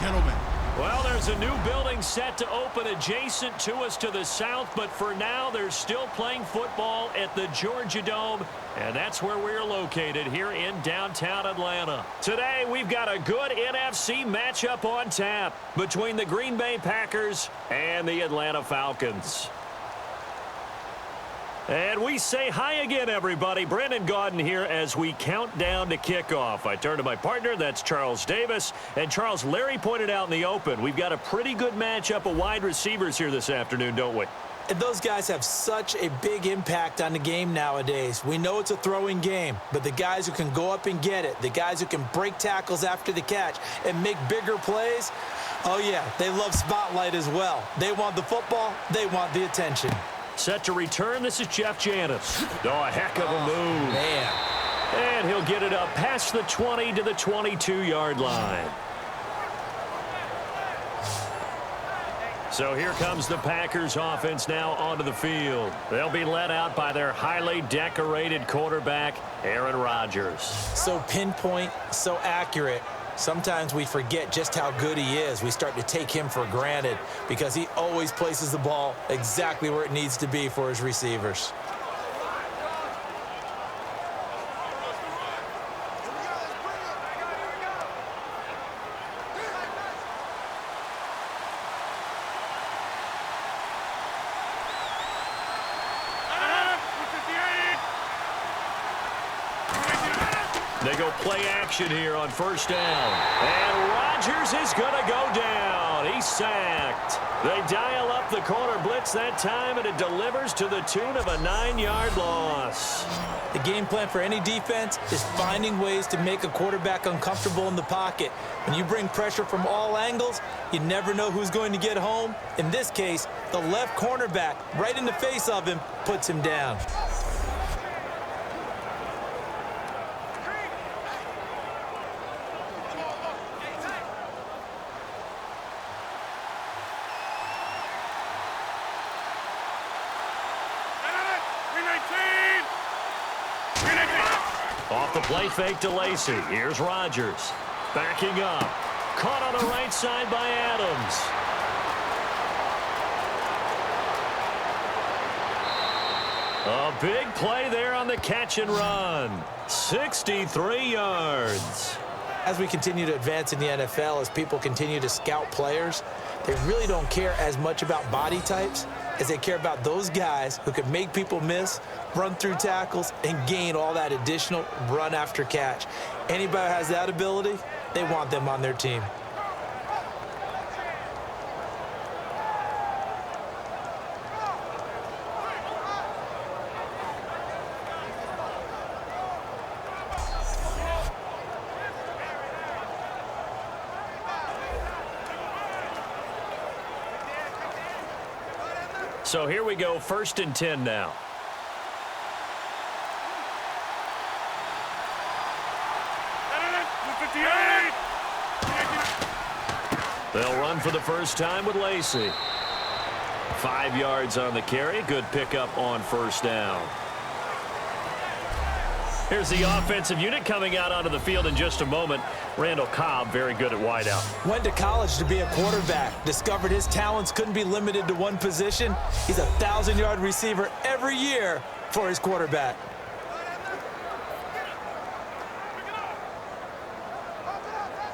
gentlemen. Well, there's a new building set to open adjacent to us to the south, but for now, they're still playing football at the Georgia Dome, and that's where we're located here in downtown Atlanta. Today, we've got a good NFC matchup on tap between the Green Bay Packers and the Atlanta Falcons. And we say hi again, everybody. Brendan Gaudin here as we count down to kickoff. I turn to my partner, that's Charles Davis. And Charles, Larry pointed out in the open, we've got a pretty good matchup of wide receivers here this afternoon, don't we? And those guys have such a big impact on the game nowadays. We know it's a throwing game, but the guys who can go up and get it, the guys who can break tackles after the catch and make bigger plays, oh yeah, they love spotlight as well. They want the football, they want the attention. Set to return, this is Jeff Janis. Oh, a heck of a move. Man. And he'll get it up past the 20 to the 22-yard line. So here comes the Packers offense now onto the field. They'll be led out by their highly decorated quarterback, Aaron Rodgers. So pinpoint, so accurate. Sometimes we forget just how good he is. We start to take him for granted because he always places the ball exactly where it needs to be for his receivers. They go play action here on first down. And Rodgers is going to go down. He's sacked. They dial up the corner blitz that time, and it delivers to the tune of a 9-yard loss. The game plan for any defense is finding ways to make a quarterback uncomfortable in the pocket. When you bring pressure from all angles, you never know who's going to get home. In this case, the left cornerback, right in the face of him, puts him down. Off the play fake to Lacy. Here's Rodgers. Backing up. Caught on the right side by Adams. A big play there on the catch and run. 63 yards. As we continue to advance in the NFL, as people continue to scout players, they really don't care as much about body types as they care about those guys who can make people miss, run through tackles, and gain all that additional run after catch. Anybody who has that ability, they want them on their team. So here we go, 1st and 10 now. They'll run for the first time with Lacy. 5 yards on the carry. Good pickup on first down. Here's the offensive unit coming out onto the field in just a moment. Randall Cobb, very good at wideout. Went to college to be a quarterback. Discovered his talents couldn't be limited to one position. He's a 1,000-yard receiver every year for his quarterback.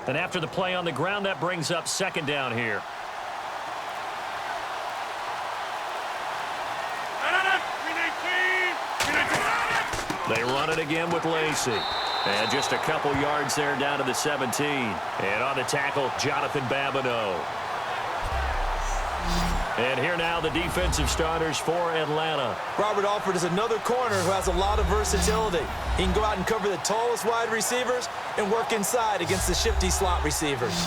And after the play on the ground, that brings up 2nd down here. They run it again with Lacy. And just a couple yards there down to the 17. And on the tackle, Jonathan Babineau. And here now the defensive starters for Atlanta. Robert Alford is another corner who has a lot of versatility. He can go out and cover the tallest wide receivers and work inside against the shifty slot receivers.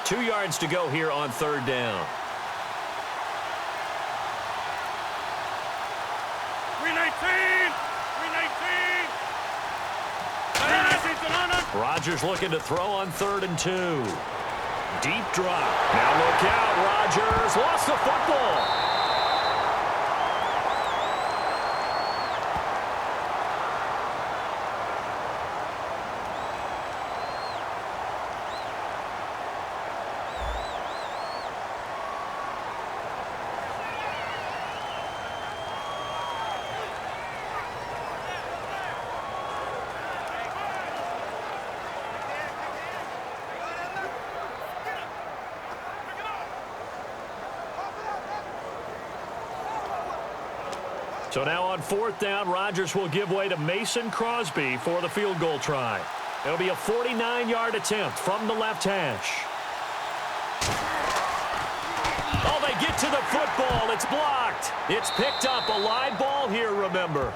Two yards to go here on 3rd down. Rodgers looking to throw on 3rd and 2. Deep drop. Now look out. Rodgers lost the football. So now on 4th down, Rodgers will give way to Mason Crosby for the field goal try. It'll be a 49-yard attempt from the left hash. Oh, they get to the football. It's blocked. It's picked up. A live ball here, remember.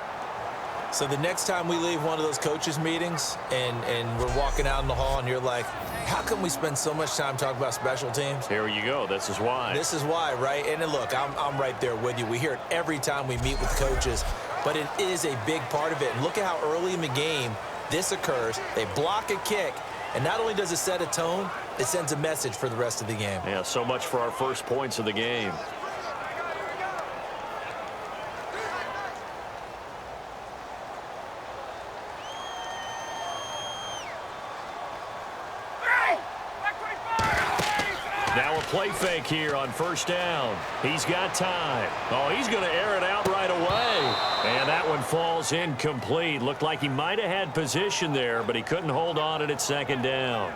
So the next time we leave one of those coaches' meetings and we're walking out in the hall and you're like, how come we spend so much time talking about special teams? Here you go. This is why. This is why, right? And then look, I'm right there with you. We hear it every time we meet with coaches, but it is a big part of it. And look at how early in the game this occurs. They block a kick, and not only does it set a tone, it sends a message for the rest of the game. Yeah, so much for our first points of the game. Now a play fake here on 1st down. He's got time. Oh, he's going to air it out right away. And that one falls incomplete. Looked like he might have had position there, but he couldn't hold on at 2nd down.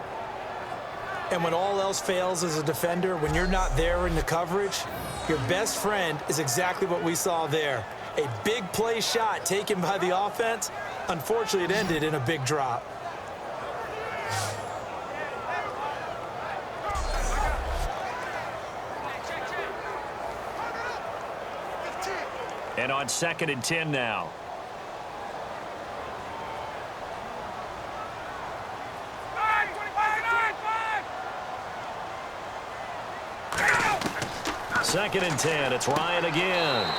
And when all else fails as a defender, when you're not there in the coverage, your best friend is exactly what we saw there. A big play shot taken by the offense. Unfortunately, it ended in a big drop. And on 2nd and 10 now. Second and 10. It's Ryan again.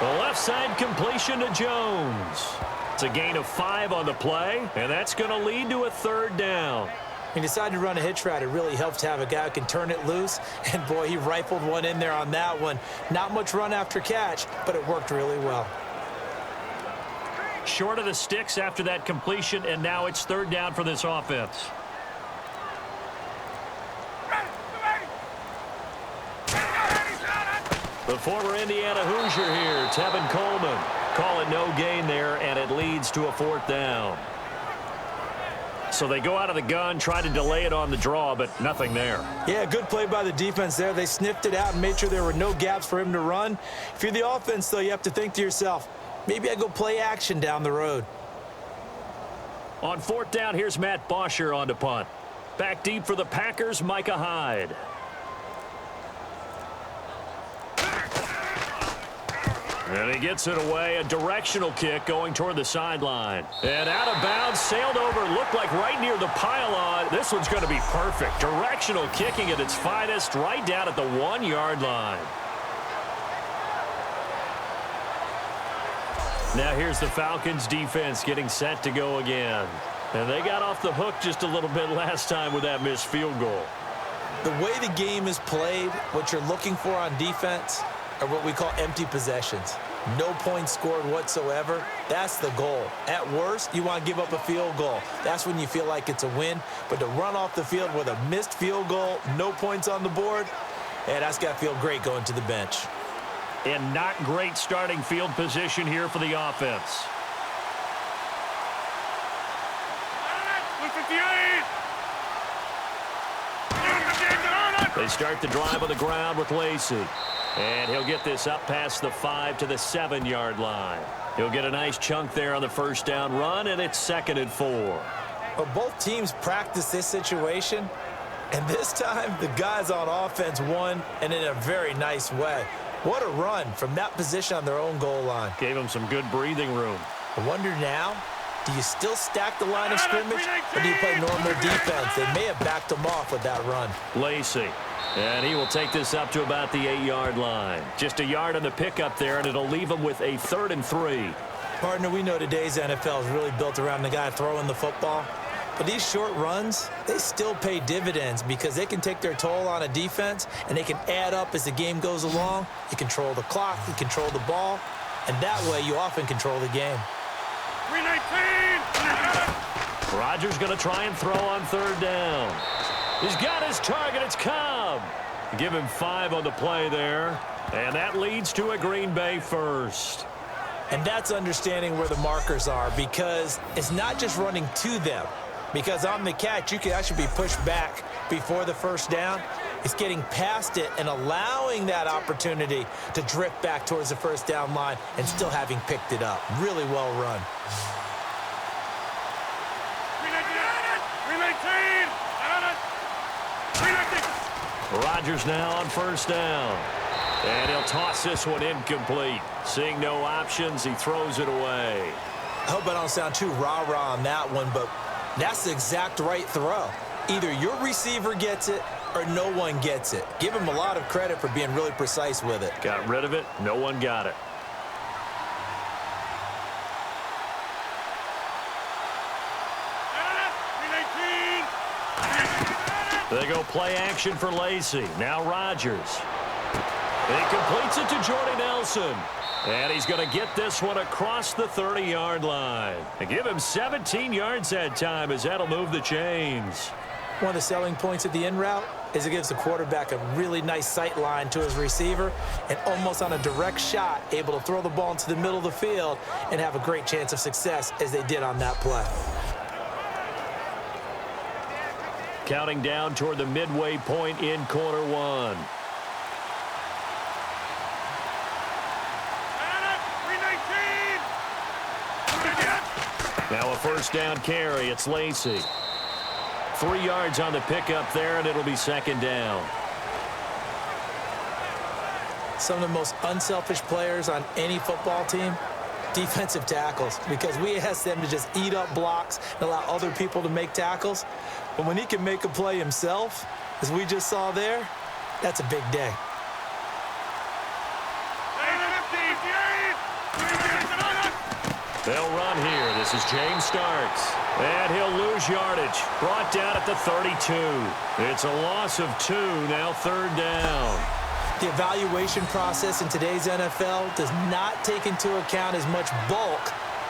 The left side completion to Jones. It's a gain of 5 on the play, and that's going to lead to a 3rd down. He decided to run a hitch route. It really helps to have a guy who can turn it loose. And, boy, he rifled one in there on that one. Not much run after catch, but it worked really well. Short of the sticks after that completion, and now it's 3rd down for this offense. The former Indiana Hoosier here, Tevin Coleman. Call it no gain there, and it leads to a 4th down. So they go out of the gun, try to delay it on the draw, but nothing there. Yeah, good play by the defense there. They sniffed it out and made sure there were no gaps for him to run. If you're the offense, though, you have to think to yourself, maybe I go play action down the road. On 4th down, here's Matt Bosher on to punt. Back deep for the Packers, Micah Hyde. And he gets it away, a directional kick going toward the sideline. And out of bounds, sailed over, looked like right near the pylon. This one's going to be perfect. Directional kicking at its finest, right down at the 1-yard line. Now here's the Falcons defense getting set to go again. And they got off the hook just a little bit last time with that missed field goal. The way the game is played, what you're looking for on defense are what we call empty possessions. No points scored whatsoever. That's the goal. At worst, you want to give up a field goal. That's when you feel like it's a win. But to run off the field with a missed field goal, no points on the board, yeah, that's got to feel great going to the bench. And not great starting field position here for the offense. They start the drive on the ground with Lacey. And he'll get this up past the 5 to the 7-yard line. He'll get a nice chunk there on the 1st down run, and it's 2nd and 4. But both teams practice this situation, and this time the guys on offense won, and in a very nice way. What a run from that position on their own goal line. Gave them some good breathing room. I wonder now, do you still stack the line of scrimmage, or do you play normal defense? They may have backed them off with that run. Lacey. And he will take this up to about the 8-yard line. Just a yard on the pickup there, and it'll leave him with a 3rd and 3. Partner, we know today's NFL is really built around the guy throwing the football. But these short runs, they still pay dividends because they can take their toll on a defense, and they can add up as the game goes along. You control the clock, you control the ball, and that way you often control the game. 319! Rodgers going to try and throw on 3rd down. He's got his target. It's Cobb. Give him 5 on the play there. And that leads to a Green Bay 1st. And that's understanding where the markers are, because it's not just running to them. Because on the catch, you can actually be pushed back before the 1st down. It's getting past it and allowing that opportunity to drift back towards the first down line and still having picked it up. Really well run. Rodgers now on first down. And he'll toss this one incomplete. Seeing no options, he throws it away. I hope I don't sound too rah-rah on that one, but that's the exact right throw. Either your receiver gets it or no one gets it. Give him a lot of credit for being really precise with it. Got rid of it. No one got it. They go play action for Lacy. Now Rodgers. He completes it to Jordy Nelson. And he's going to get this one across the 30-yard line. And give him 17 yards that time as that'll move the chains. One of the selling points of the in route is it gives the quarterback a really nice sight line to his receiver and almost on a direct shot able to throw the ball into the middle of the field and have a great chance of success as they did on that play. Counting down toward the midway point in quarter one. Now a first down carry. It's Lacy. 3 yards on the pickup there, and it'll be second down. Some of the most unselfish players on any football team, defensive tackles, because we ask them to just eat up blocks and allow other people to make tackles. But when he can make a play himself, as we just saw there, that's a big day. They'll run here. This is James Starks. And he'll lose yardage. Brought down at the 32. It's a loss of 2, now third down. The evaluation process in today's NFL does not take into account as much bulk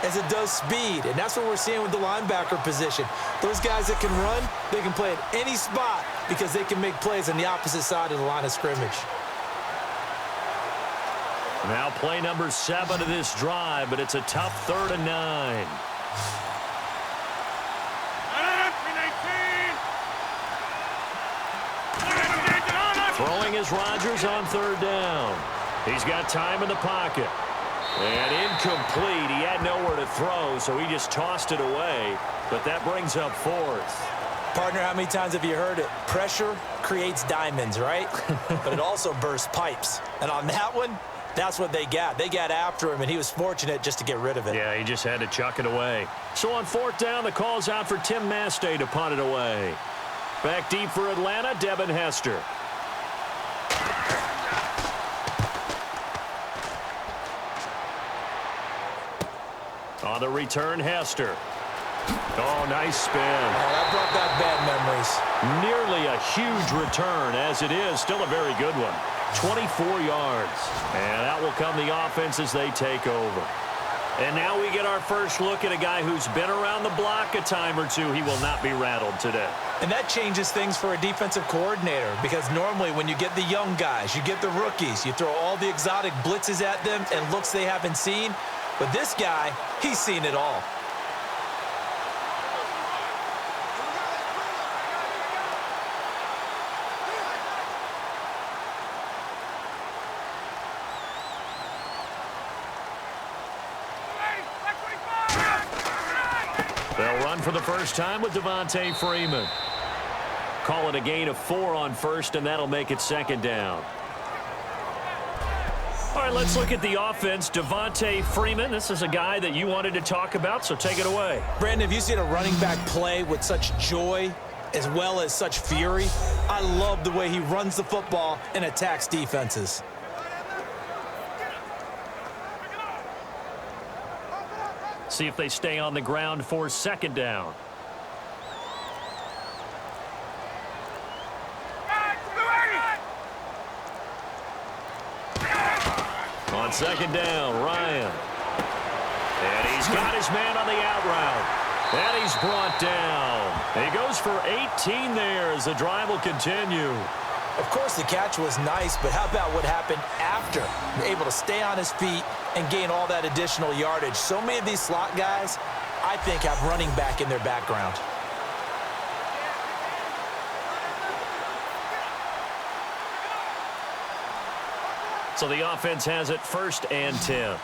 as it does speed. And that's what we're seeing with the linebacker position. Those guys that can run, they can play at any spot because they can make plays on the opposite side of the line of scrimmage. Now play number 7 of this drive, but it's a tough 3rd and 9. Throwing is Rodgers on 3rd down. He's got time in the pocket. And incomplete. He had nowhere to throw, so he just tossed it away. But that brings up 4th. Partner, how many times have you heard it? Pressure creates diamonds, right? But it also bursts pipes. And on that one, that's what they got. They got after him, and he was fortunate just to get rid of it. Yeah, he just had to chuck it away. So on 4th down, the call's out for Tim Mastay to punt it away. Back deep for Atlanta, Devin Hester. On the return, Hester. Oh, nice spin. Oh, that brought back bad memories. Nearly a huge return. As it is, still a very good one. 24 yards. And that will come the offense as they take over. And now we get our first look at a guy who's been around the block a time or two. He will not be rattled today. And that changes things for a defensive coordinator, because normally when you get the young guys, you get the rookies, you throw all the exotic blitzes at them and looks they haven't seen. But this guy, he's seen it all. They'll run for the first time with Devontae Freeman. Call it a gain of 4 on 1st, and that'll make it 2nd down. All right, let's look at the offense. Devontae Freeman, this is a guy that you wanted to talk about, so take it away. Brandon, have you seen a running back play with such joy as well as such fury? I love the way he runs the football and attacks defenses. See if they stay on the ground for 2nd down. On 2nd down, Ryan. And he's got his man on the out route. And he's brought down. He goes for 18 there as the drive will continue. Of course, the catch was nice, but how about what happened after? You're able to stay on his feet and gain all that additional yardage. So many of these slot guys, I think, have running back in their background. So the offense has it 1st and 10.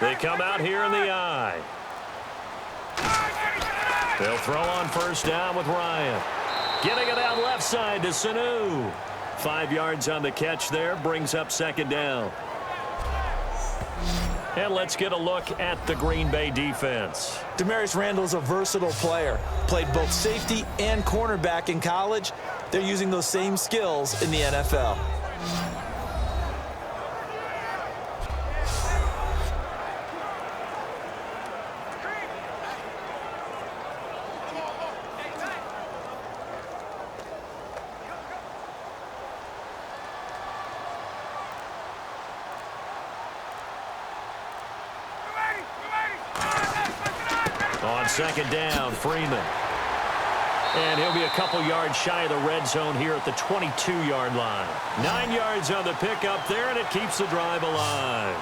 They come out here in the I. They'll throw on 1st down with Ryan. Getting it out left side to Sanu. 5 yards on the catch there, brings up 2nd down. And let's get a look at the Green Bay defense. Demarius Randall's a versatile player. Played both safety and cornerback in college. They're using those same skills in the NFL. On 2nd down, Freeman. And he'll be a couple yards shy of the red zone here at the 22-yard line. 9 yards on the pickup there, and it keeps the drive alive.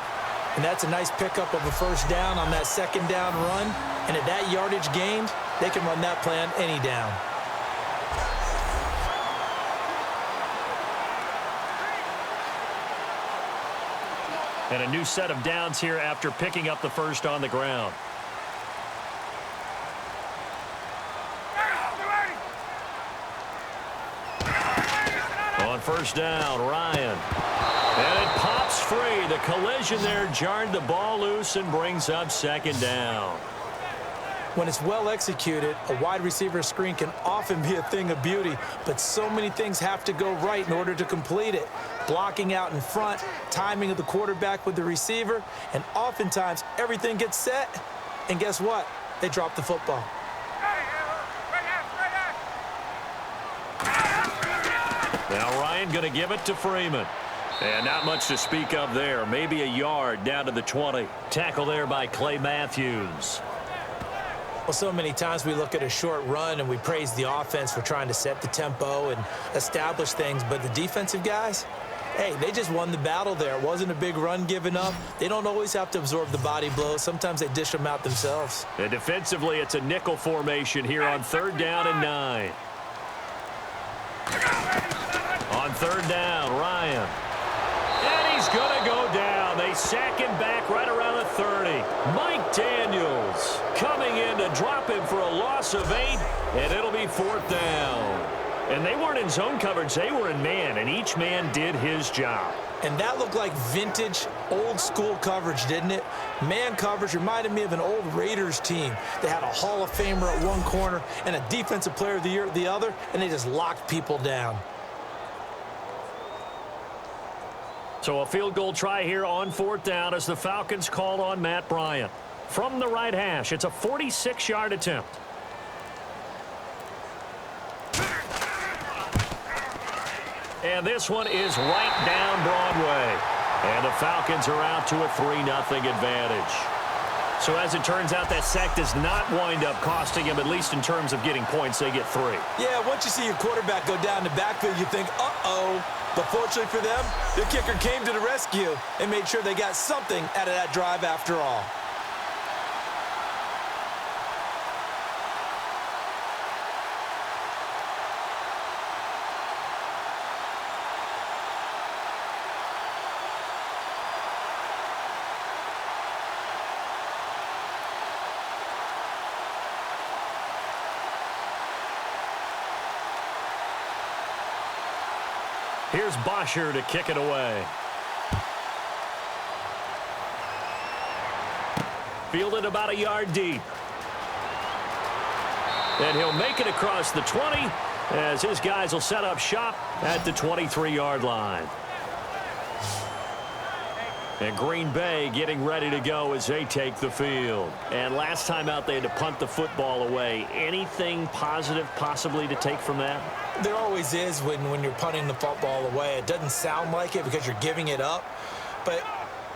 And that's a nice pickup of a 1st down on that 2nd down run. And at that yardage gained, they can run that play on any down. And a new set of downs here after picking up the 1st on the ground. On 1st down, Ryan. And it pops free. The collision there jarred the ball loose and brings up 2nd down. When it's well executed, a wide receiver screen can often be a thing of beauty, but so many things have to go right in order to complete it. Blocking out in front, timing of the quarterback with the receiver, and oftentimes everything gets set, and guess what? They drop the football. Now Ryan going to give it to Freeman. And not much to speak of there. Maybe a yard down to the 20. Tackle there by Clay Matthews. Well, so many times we look at a short run and we praise the offense for trying to set the tempo and establish things, but the defensive guys, hey, they just won the battle there. It wasn't a big run given up. They don't always have to absorb the body blows. Sometimes they dish them out themselves. And defensively, it's a nickel formation here on 3rd down and 9. On 3rd down, Ryan. And he's going to go down. They sack him back right around the 30. Mike Daniels coming in to drop him for a loss of 8, and it'll be 4th down. And they weren't in zone coverage. They were in man, and each man did his job. And that looked like vintage, old-school coverage, didn't it? Man coverage reminded me of an old Raiders team. They had a Hall of Famer at one corner and a Defensive Player of the Year at the other, and they just locked people down. So a field goal try here on 4th down as the Falcons called on Matt Bryant. From the right hash, it's a 46-yard attempt. And this one is right down Broadway. And the Falcons are out to a 3-0 advantage. So as it turns out, that sack does not wind up costing him, at least in terms of getting points. They get 3. Yeah, once you see your quarterback go down the backfield, you think, uh-oh. But fortunately for them, the kicker came to the rescue and made sure they got something out of that drive after all. Here's Bosher to kick it away. Fielded about a yard deep. And he'll make it across the 20 as his guys will set up shop at the 23-yard line. And Green Bay getting ready to go as they take the field. And last time out, they had to punt the football away. Anything positive possibly to take from that? There always is when you're punting the football away. It doesn't sound like it because you're giving it up, but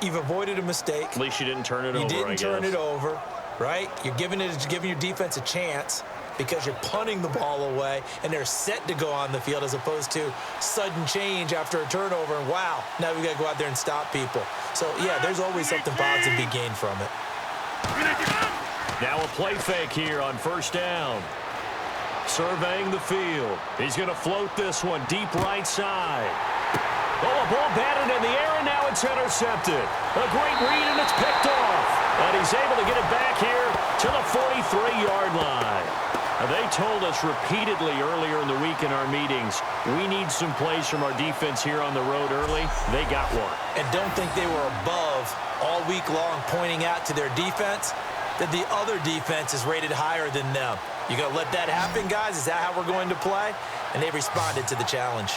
you've avoided a mistake. At least you didn't turn it over, You didn't turn it over, right? You're giving your defense a chance because you're punting the ball away, and they're set to go on the field as opposed to sudden change after a turnover, and wow, now we got to go out there and stop people. So, yeah, there's always something positive to be gained from it. Now a play fake here on 1st down. Surveying the field. He's going to float this one deep right side. Oh, a ball batted in the air, and now it's intercepted. A great read, and it's picked off. And he's able to get it back here to the 43-yard line. They told us repeatedly earlier in the week in our meetings, we need some plays from our defense here on the road early. They got one. And don't think they were above all week long pointing out to their defense that the other defense is rated higher than them. You going to let that happen, guys? Is that how we're going to play? And they responded to the challenge.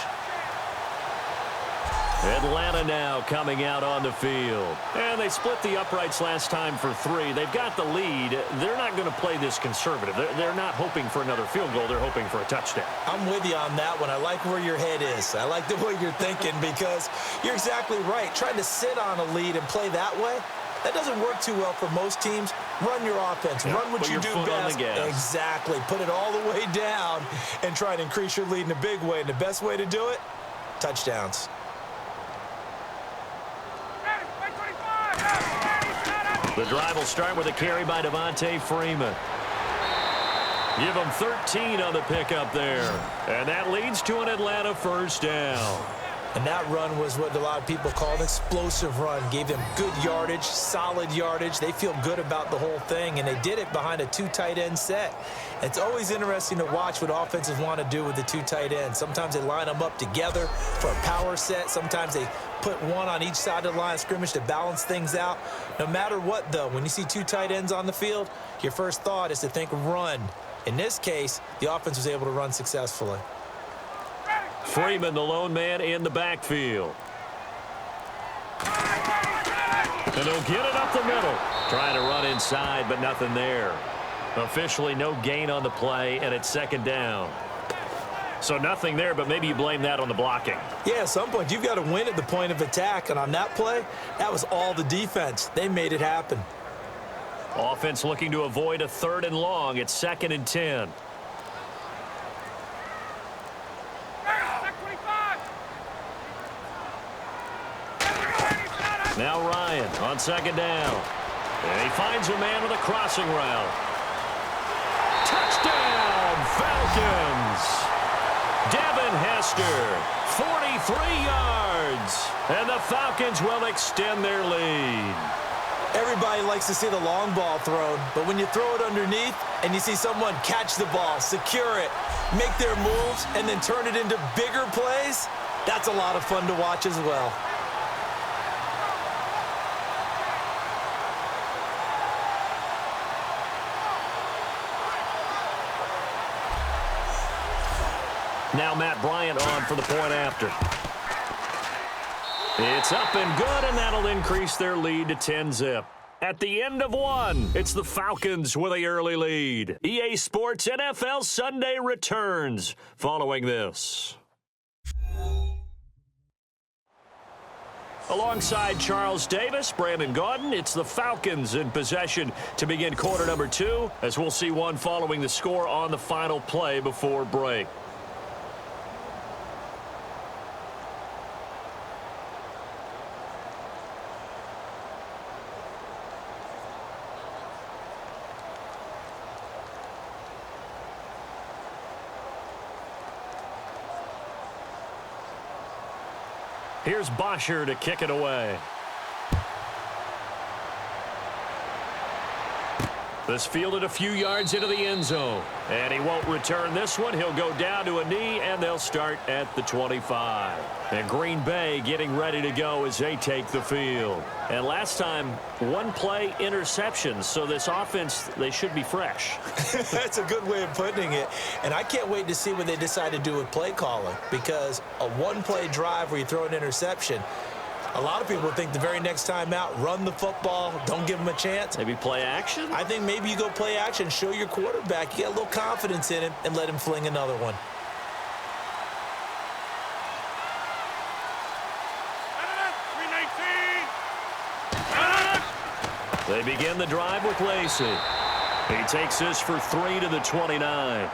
Atlanta now coming out on the field. And they split the uprights last time for 3. They've got the lead. They're not going to play this conservative. They're not hoping for another field goal. They're hoping for a touchdown. I'm with you on that one. I like where your head is. I like the way you're thinking because you're exactly right. Trying to sit on a lead and play that way, that doesn't work too well for most teams. Run your offense. Yeah, run what you do best. Exactly. Put it all the way down and try to increase your lead in a big way. And the best way to do it, touchdowns. The drive will start with a carry by Devontae Freeman. Give him 13 on the pickup there. And that leads to an Atlanta first down. And that run was what a lot of people call an explosive run. Gave them good yardage, solid yardage. They feel good about the whole thing, and they did it behind a 2 tight end set. It's always interesting to watch what offenses want to do with the 2 tight ends. Sometimes they line them up together for a power set. Sometimes they put one on each side of the line of scrimmage to balance things out. No matter what, though, when you see 2 tight ends on the field, your first thought is to think run. In this case, the offense was able to run successfully. Freeman, the lone man in the backfield. And he'll get it up the middle. Trying to run inside, but nothing there. Officially no gain on the play, and it's second down. So nothing there, but maybe you blame that on the blocking. Yeah, at some point, you've got to win at the point of attack. And on that play, that was all the defense. They made it happen. Offense looking to avoid a 3rd and long. It's 2nd and 10. Now Ryan on 2nd down. And he finds a man with a crossing route. Touchdown, Falcons! Devin Hester, 43 yards. And the Falcons will extend their lead. Everybody likes to see the long ball thrown, but when you throw it underneath and you see someone catch the ball, secure it, make their moves, and then turn it into bigger plays, that's a lot of fun to watch as well. Now Matt Bryant on for the point after. It's up and good, and that'll increase their lead to 10-zip. At the end of 1, it's the Falcons with a early lead. EA Sports NFL Sunday returns following this. Alongside Charles Davis, Brandon Gaudin, it's the Falcons in possession to begin quarter number 2, as we'll see one following the score on the final play before break. Here's Bosher to kick it away. This fielded a few yards into the end zone. And he won't return this one. He'll go down to a knee, and they'll start at the 25. And Green Bay getting ready to go as they take the field. And last time, 1 play interceptions. So this offense, they should be fresh. That's a good way of putting it. And I can't wait to see what they decide to do with play calling, because a 1-play drive where you throw an interception, a lot of people think the very next time out, run the football, don't give them a chance. Maybe play action? I think maybe you go play action, show your quarterback, you get a little confidence in him, and let him fling another one. They begin the drive with Lacey. He takes this for 3 to the 29.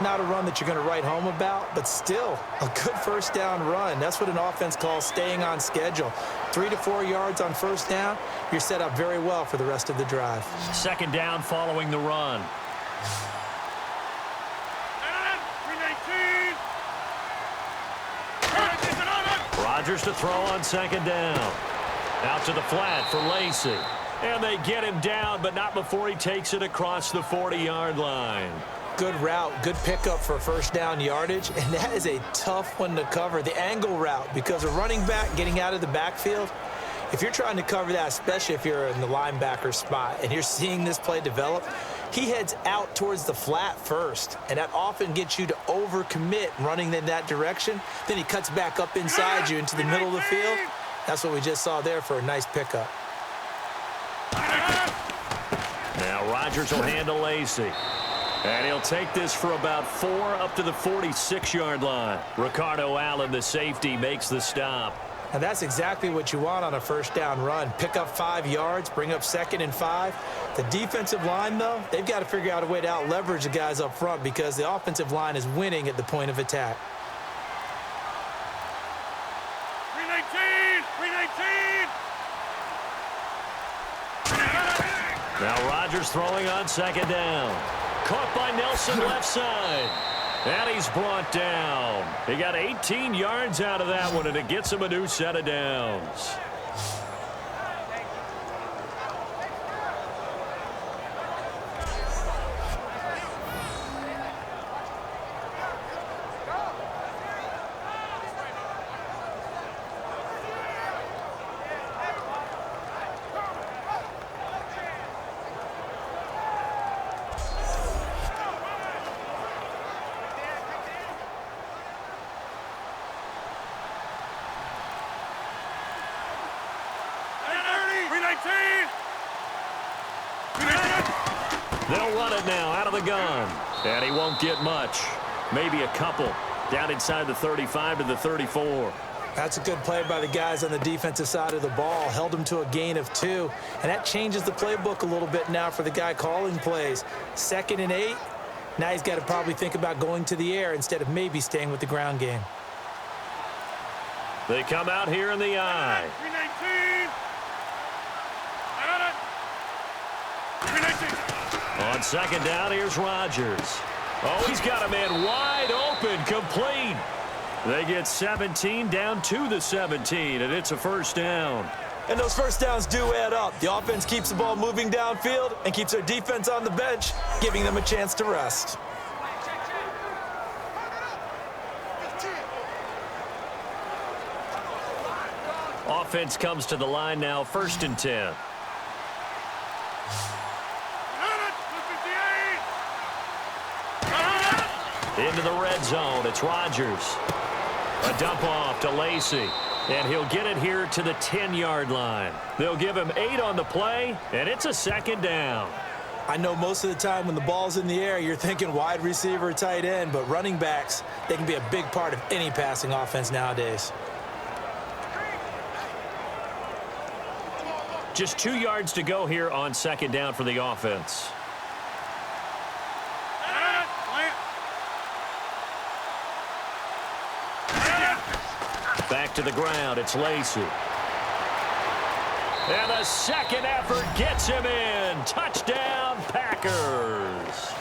Not a run that you're going to write home about, but still a good first down run. That's what an offense calls staying on schedule. 3 to 4 yards on first down, you're set up very well for the rest of the drive. Second down following the run. Rodgers to throw on second down. Out to the flat for Lacy. And they get him down, but not before he takes it across the 40-yard line. Good route, good pickup for first down yardage, and that is a tough one to cover. The angle route, because a running back getting out of the backfield, if you're trying to cover that, especially if you're in the linebacker spot and you're seeing this play develop, he heads out towards the flat first, and that often gets you to overcommit running in that direction. Then he cuts back up inside you into the middle of the field. That's what we just saw there for a nice pickup. Now Rodgers will handle Lacy. And he'll take this for about 4 up to the 46-yard line. Ricardo Allen, the safety, makes the stop. And that's exactly what you want on a first down run. Pick up 5 yards, bring up 2nd and 5. The defensive line, though, they've got to figure out a way to out-leverage the guys up front because the offensive line is winning at the point of attack. 319! Now Rodgers throwing on second down. Caught by Nelson left side. And he's brought down. He got 18 yards out of that one, and it gets him a new set of downs. They'll run it now out of the gun. And he won't get much. Maybe a couple. Down inside the 35 to the 34. That's a good play by the guys on the defensive side of the ball. Held him to a gain of 2. And that changes the playbook a little bit now for the guy calling plays. 2nd and 8. Now he's got to probably think about going to the air instead of maybe staying with the ground game. They come out here in the eye. 319. On second down, here's Rodgers. Oh, he's got a man wide open, complete. They get 17 down to the 17, and it's a first down. And those first downs do add up. The offense keeps the ball moving downfield and keeps their defense on the bench, giving them a chance to rest. Offense comes to the line now, 1st and 10. Into the red zone, it's Rodgers. A dump off to Lacy, and he'll get it here to the 10-yard line. They'll give him 8 on the play, and it's a 2nd down. I know most of the time when the ball's in the air, you're thinking wide receiver, tight end, but running backs, they can be a big part of any passing offense nowadays. Just 2 yards to go here on second down for the offense. Back to the ground, it's Lacy. And the second effort gets him in. Touchdown, Packers.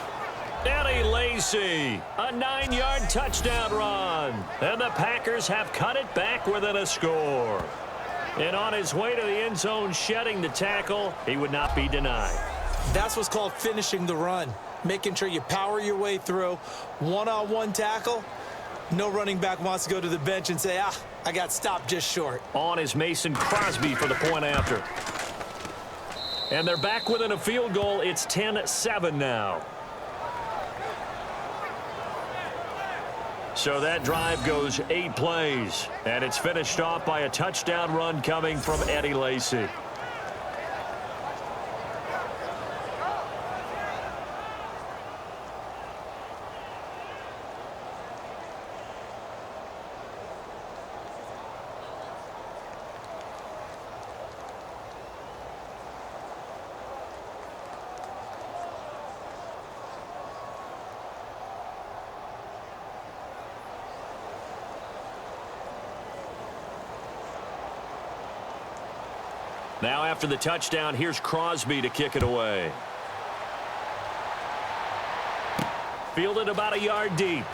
Eddie Lacy, a 9-yard touchdown run. And the Packers have cut it back within a score. And on his way to the end zone, shedding the tackle, he would not be denied. That's what's called finishing the run. Making sure you power your way through. One-on-one tackle. No running back wants to go to the bench and say, I got stopped just short. On is Mason Crosby for the point after. And they're back within a field goal. It's 10-7 now. So that drive goes 8 plays. And it's finished off by a touchdown run coming from Eddie Lacy. Now after the touchdown, here's Crosby to kick it away. Fielded about a yard deep.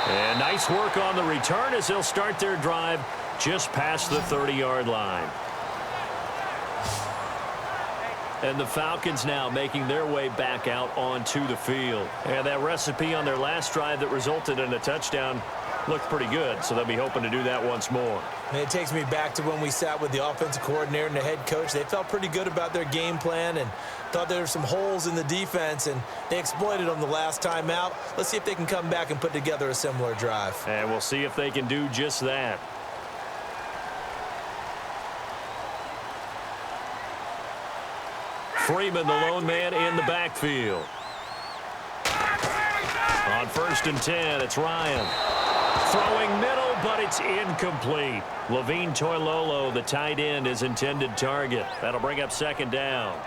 And nice work on the return as they'll start their drive just past the 30-yard line. And the Falcons now making their way back out onto the field. And that recipe on their last drive that resulted in a touchdown looked pretty good, so they'll be hoping to do that once more. And it takes me back to when we sat with the offensive coordinator and the head coach. They felt pretty good about their game plan and thought there were some holes in the defense, and they exploited them the last time out. Let's see if they can come back and put together a similar drive. And we'll see if they can do just that. Freeman, the lone man in the backfield. On 1st and 10, it's Ryan. Throwing middle, but it's incomplete. Levine Toilolo, the tight end, his intended target. That'll bring up 2nd down.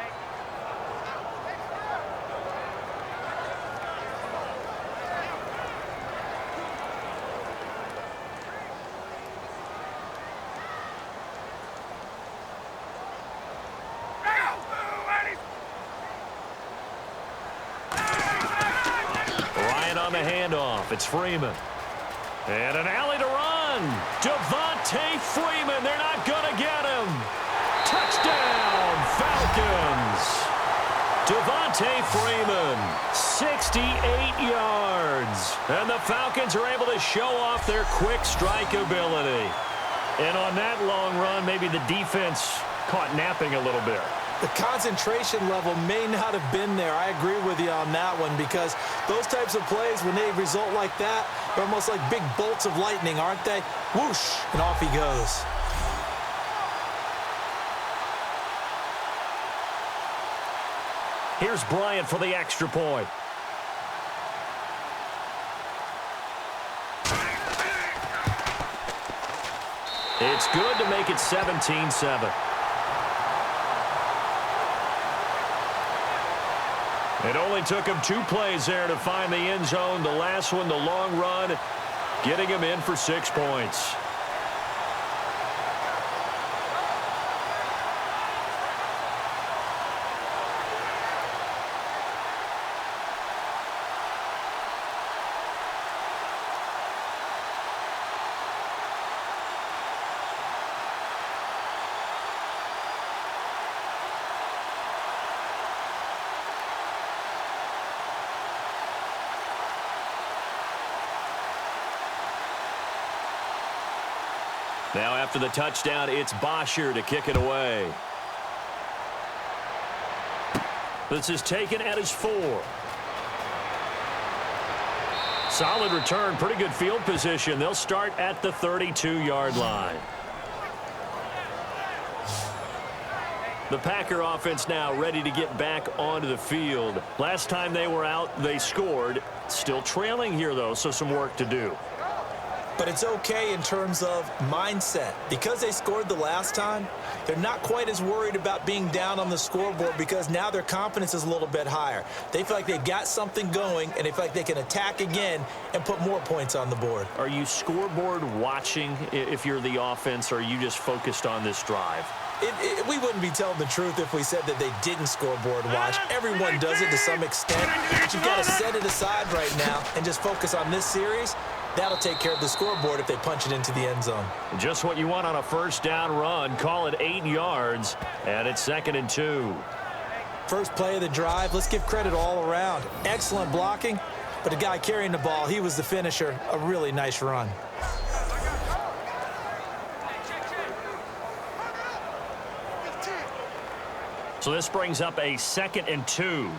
Ryan on the handoff. It's Freeman. And an alley to run. Devontae Freeman. They're not going to get him. Touchdown, Falcons. Devontae Freeman, 68 yards. And the Falcons are able to show off their quick strike ability. And on that long run, maybe the defense caught napping a little bit. The concentration level may not have been there. I agree with you on that one, because those types of plays, when they result like that, they're almost like big bolts of lightning, aren't they? Whoosh, and off he goes. Here's Bryant for the extra point. It's good to make it 17-7. It only took him 2 plays there to find the end zone. The last one, the long run, getting him in for 6 points. Now after the touchdown, it's Bosher to kick it away. This is taken at his 4. Solid return, pretty good field position. They'll start at the 32-yard line. The Packer offense now ready to get back onto the field. Last time they were out, they scored. Still trailing here, though, so some work to do. But it's okay in terms of mindset. Because they scored the last time, they're not quite as worried about being down on the scoreboard, because now their confidence is a little bit higher. They feel like they've got something going, and they feel like they can attack again and put more points on the board. Are you scoreboard watching if you're the offense, or are you just focused on this drive? We wouldn't be telling the truth if we said that they didn't scoreboard watch. Everyone does it to some extent. But you've got to set it aside right now and just focus on this series. That'll take care of the scoreboard if they punch it into the end zone. Just what you want on a first down run. Call it 8 yards, and it's 2nd and 2. First play of the drive, let's give credit all around. Excellent blocking, but the guy carrying the ball, he was the finisher. A really nice run. So this brings up a 2nd and 2.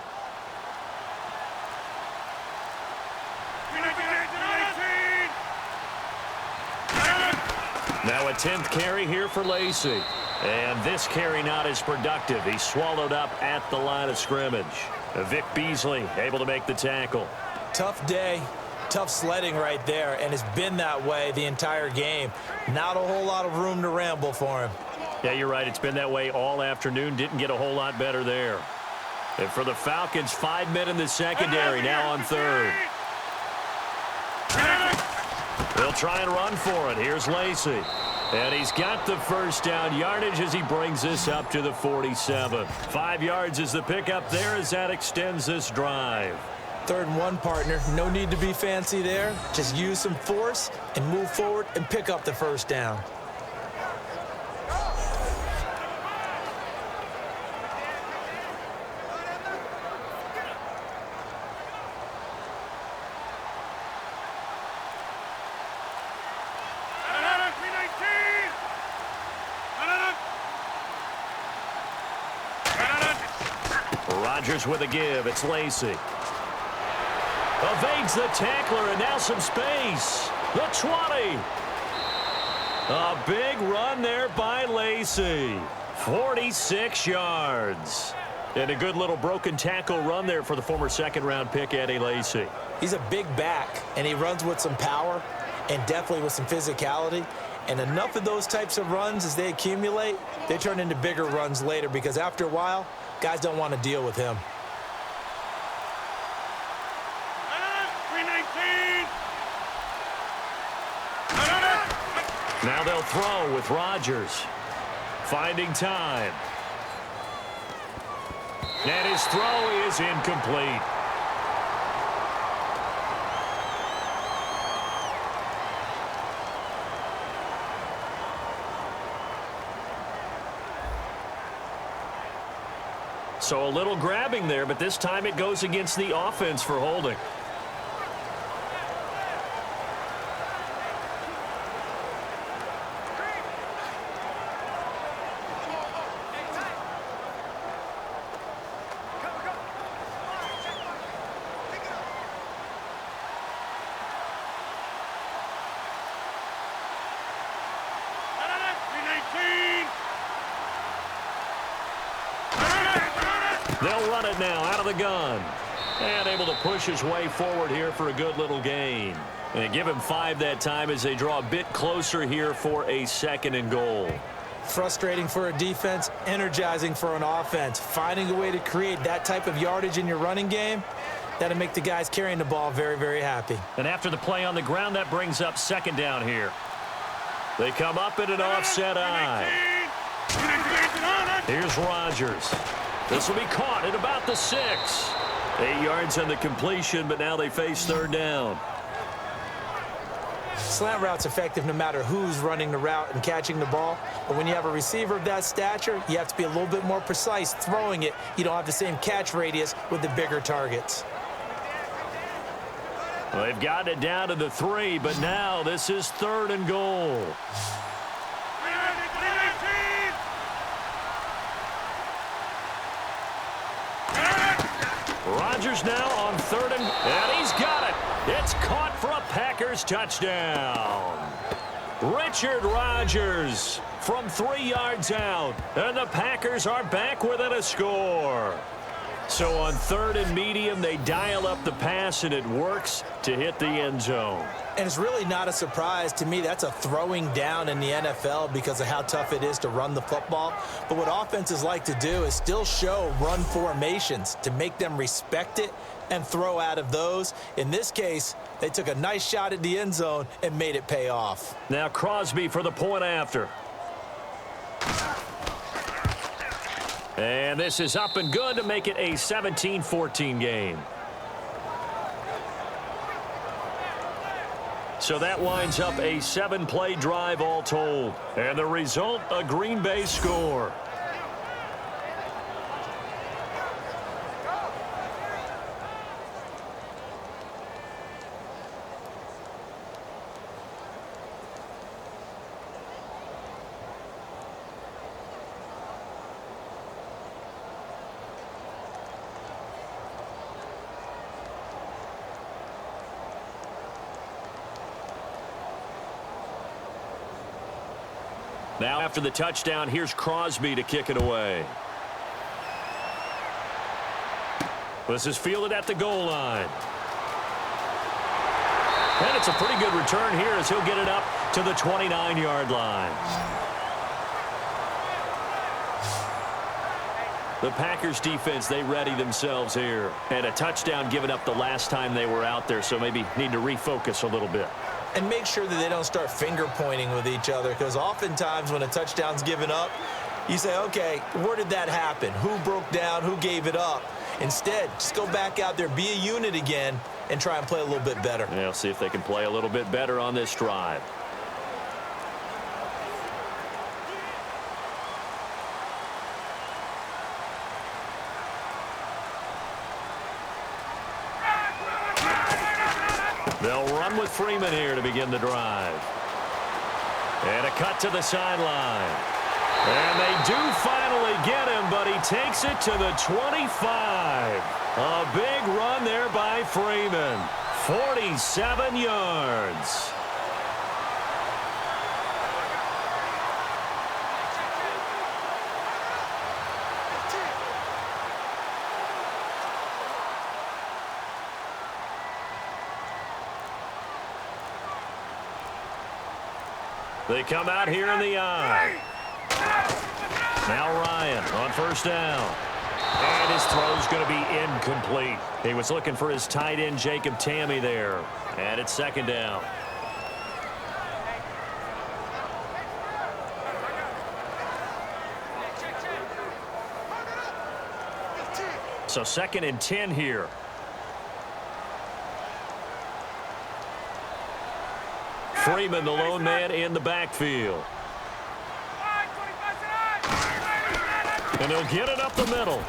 Now a 10th carry here for Lacey. And this carry not as productive. He's swallowed up at the line of scrimmage. Vic Beasley able to make the tackle. Tough day, tough sledding right there, and it's been that way the entire game. Not a whole lot of room to ramble for him. Yeah, you're right. It's been that way all afternoon. Didn't get a whole lot better there. And for the Falcons, 5 men in the secondary, now on 3rd. They'll try and run for it. Here's Lacey. And he's got the first down yardage as he brings this up to the 47. 5 yards is the pickup there as that extends this drive. 3rd and 1, partner. No need to be fancy there. Just use some force and move forward and pick up the first down. Rodgers with a give. It's Lacy. Evades the tackler, and now some space. The 20. A big run there by Lacy. 46 yards. And a good little broken tackle run there for the former second-round pick, Eddie Lacy. He's a big back, and he runs with some power and definitely with some physicality. And enough of those types of runs, as they accumulate, they turn into bigger runs later because after a while, guys don't want to deal with him. Now they'll throw with Rodgers. Finding time. And his throw is incomplete. So a little grabbing there, but this time it goes against the offense for holding. They'll run it now out of the gun. And able to push his way forward here for a good little gain. And give him 5 that time as they draw a bit closer here for a 2nd and goal. Frustrating for a defense, energizing for an offense. Finding a way to create that type of yardage in your running game, that'll make the guys carrying the ball very, very happy. And after the play on the ground, that brings up 2nd down here. They come up in an offset eye. Here's Rodgers. This will be caught at about the 6. 8 yards on the completion, but now they face 3rd down. Slant route's effective no matter who's running the route and catching the ball. But when you have a receiver of that stature, you have to be a little bit more precise throwing it. You don't have the same catch radius with the bigger targets. Well, they've gotten it down to the 3, but now this is 3rd and goal. Rodgers now on 3rd and he's got it. It's caught for a Packers touchdown. Richard Rodgers from 3 yards out, and the Packers are back within a score. So on 3rd and medium, they dial up the pass, and it works to hit the end zone. And it's really not a surprise to me. That's a throwing down in the NFL because of how tough it is to run the football. But what offenses like to do is still show run formations to make them respect it and throw out of those. In this case, they took a nice shot at the end zone and made it pay off. Now Crosby for the point after. And this is up and good to make it a 17-14 game. So that winds up a 7-play drive all told. And the result, a Green Bay score. Now after the touchdown, here's Crosby to kick it away. This is fielded at the goal line. And it's a pretty good return here as he'll get it up to the 29-yard line. The Packers defense, they ready themselves here. And a touchdown given up the last time they were out there, so maybe need to refocus a little bit. and make sure that they don't start finger pointing with each other, because oftentimes when a touchdown's given up, you say, okay, where did that happen? Who broke down? Who gave it up? Instead, just go back out there, be a unit again, and try and play a little bit better. Yeah, see if they can play a little bit better on this drive. They'll run with Freeman here to begin the drive. And a cut to the sideline. And they do finally get him, but he takes it to the 25. A big run there by Freeman. 47 yards. They come out here in the eye. Now Ryan on first down. And his throw's going to be incomplete. He was looking for his tight end, Jacob Tamme, there. And it's second down. So 2nd and 10 here. Freeman, the lone man in the backfield. And he'll get it up the middle.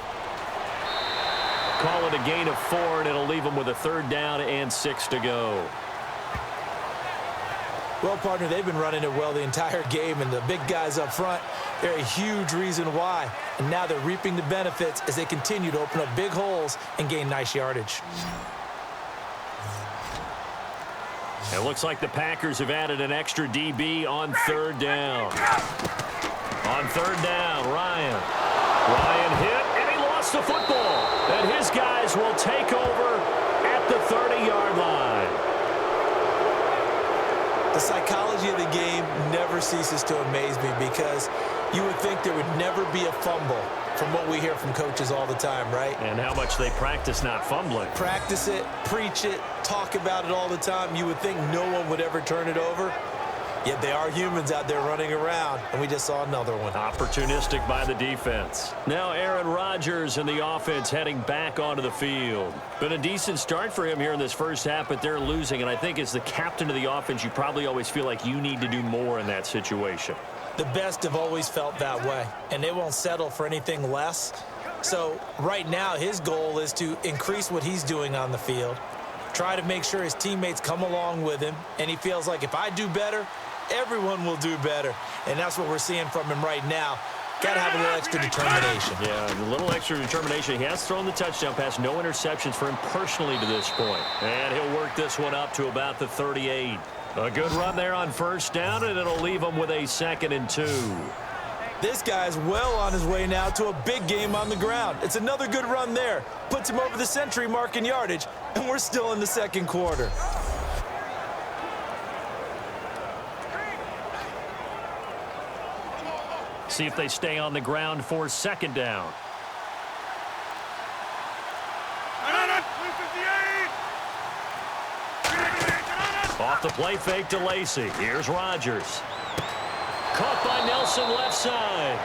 Call it a gain of 4, and it'll leave him with a 3rd down and 6 to go. Well, partner, they've been running it well the entire game, and the big guys up front, they're a huge reason why. And now they're reaping the benefits as they continue to open up big holes and gain nice yardage. It looks like the Packers have added an extra DB on 3rd down. On 3rd down, Ryan. Ryan hit, and he lost the football. And his guys will take over at the 30-yard line. The psychology of the game never ceases to amaze me, because you would think there would never be a fumble from what we hear from coaches all the time, right? And how much they practice not fumbling. Practice it, preach it, talk about it all the time. You would think no one would ever turn it over. Yet they are humans out there running around, and we just saw another one. Opportunistic by the defense. Now Aaron Rodgers and the offense heading back onto the field. Been a decent start for him here in this first half, but they're losing. And I think as the captain of the offense, you probably always feel like you need to do more in that situation. The best have always felt that way, and they won't settle for anything less. So right now, his goal is to increase what he's doing on the field, try to make sure his teammates come along with him, and he feels like if I do better, everyone will do better. And that's what we're seeing from him right now. Got to have a little extra determination. Yeah, a little extra determination. He has thrown the touchdown pass. No interceptions for him personally to this point. And he'll work this one up to about the 38. A good run there on first down, and it'll leave him with a 2nd and 2. This guy's well on his way now to a big game on the ground. It's another good run there. Puts him over the century mark in yardage, and we're still in the 2nd quarter. See if they stay on the ground for 2nd down. Off the play fake to Lacy. Here's Rodgers. Caught by Nelson left side.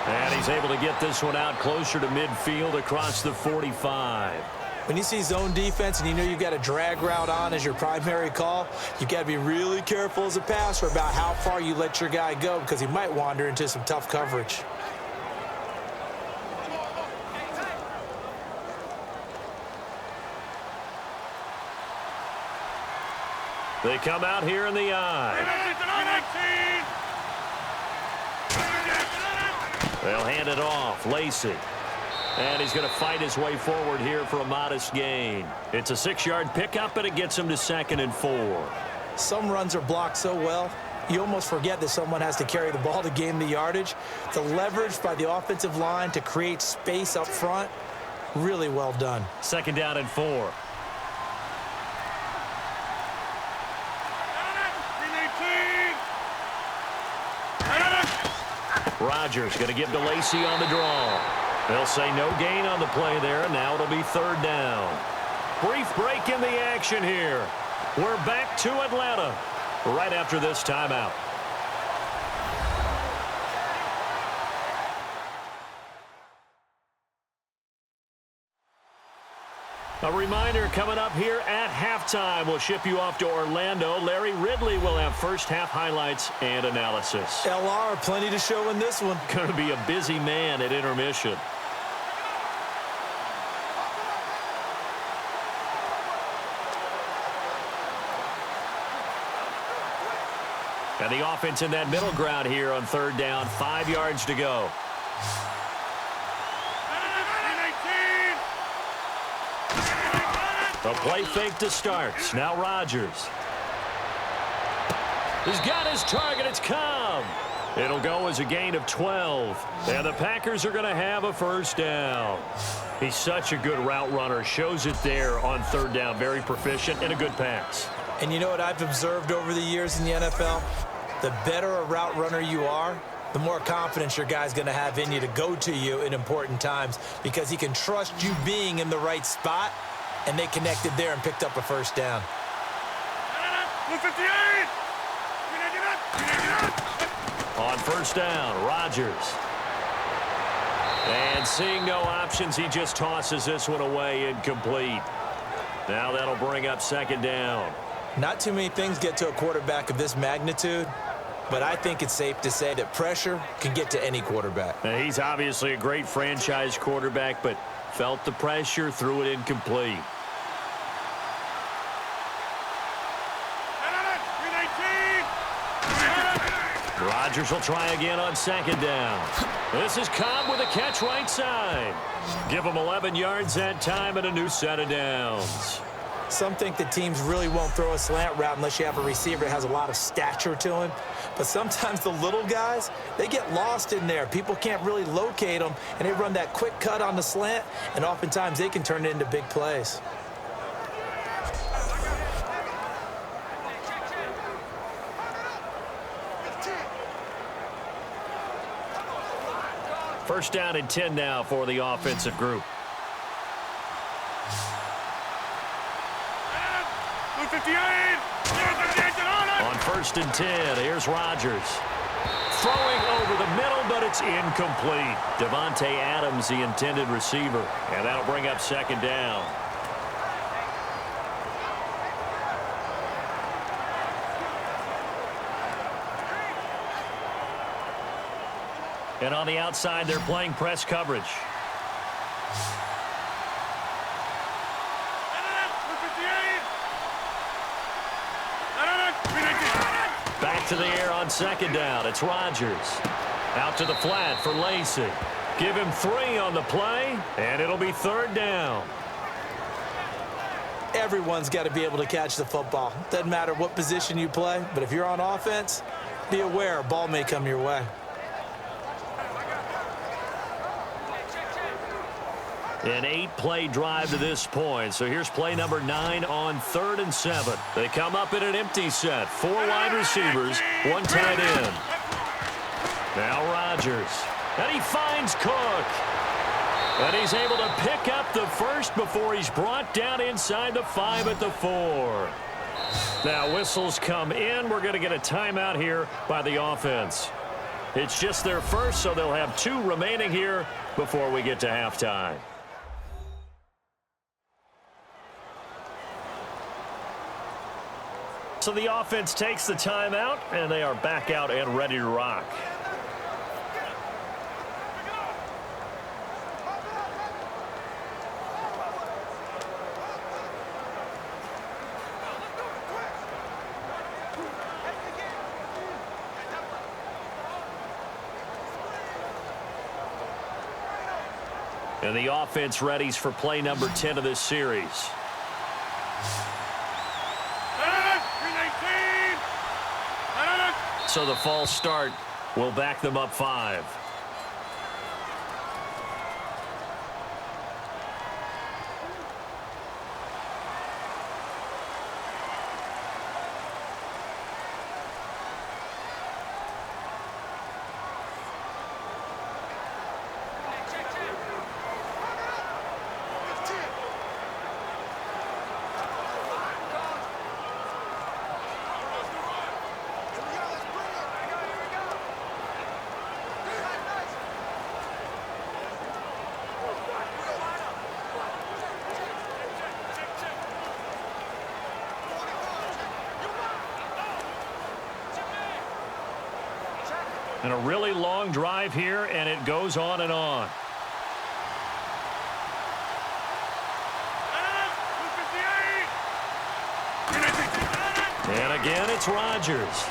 And he's able to get this one out closer to midfield across the 45. When you see zone defense and you know you've got a drag route on as your primary call, you've got to be really careful as a passer about how far you let your guy go, because he might wander into some tough coverage. They come out here in the eye. They'll hand it off. Lacy. And he's going to fight his way forward here for a modest gain. It's a 6-yard pickup, and it gets him to 2nd and 4. Some runs are blocked so well, you almost forget that someone has to carry the ball to gain the yardage. The leverage by the offensive line to create space up front, really well done. 2nd down and 4. Rodgers going to give to Lacy on the draw. They'll say no gain on the play there. Now it'll be 3rd down. Brief break in the action here. We're back to Atlanta. right after this timeout. A reminder coming up here at halftime. We'll ship you off to Orlando. Larry Ridley will have first half highlights and analysis. LR, plenty to show in this one. Going to be a busy man at intermission. And the offense in that middle ground here on third down. 5 yards to go. A play fake to start. Now Rodgers. He's got his target. It's Cobb. It'll go as a gain of 12. And the Packers are going to have a first down. He's such a good route runner. Shows it there on third down. Very proficient and a good pass. And you know what I've observed over the years in the NFL? The better a route runner you are, the more confidence your guy's going to have in you to go to you in important times because he can trust you being in the right spot. And they connected there and picked up a first down. On first down, Rodgers. And seeing no options, he just tosses this one away incomplete. Now that'll bring up second down. Not too many things get to a quarterback of this magnitude, but I think it's safe to say that pressure can get to any quarterback. Now, he's obviously a great franchise quarterback, but felt the pressure, threw it incomplete. Rodgers will try again on second down. This is Cobb with a catch right side. Give him 11 yards that time and a new set of downs. Some think that teams really won't throw a slant route unless you have a receiver that has a lot of stature to him. But sometimes the little guys, they get lost in there. People can't really locate them, and they run that quick cut on the slant, and oftentimes they can turn it into big plays. First down and 10 now for the offensive group. On first and 10, here's Rodgers. Throwing over the middle, but it's incomplete. Devontae Adams, the intended receiver. And that'll bring up second down. And on the outside, they're playing press coverage. Back to the air on second down. It's Rodgers. Out to the flat for Lacey. Give him 3 on the play, and it'll be third down. Everyone's got to be able to catch the football. Doesn't matter what position you play, but if you're on offense, be aware a ball may come your way. An 8-play drive to this point. So here's play number 9 on third and 7. They come up in an empty set. 4 wide receivers, 1 tight end. Now Rodgers. And he finds Cook. And he's able to pick up the first before he's brought down inside the 5 at the 4. Now whistles come in. We're going to get a timeout here by the offense. It's just their first, so they'll have 2 remaining here before we get to halftime. So the offense takes the timeout, and they are back out and ready to rock. And the offense readies for play number 10 of this series. So the false start will back them up 5. And a really long drive here, and it goes on and on. And again, it's Rodgers.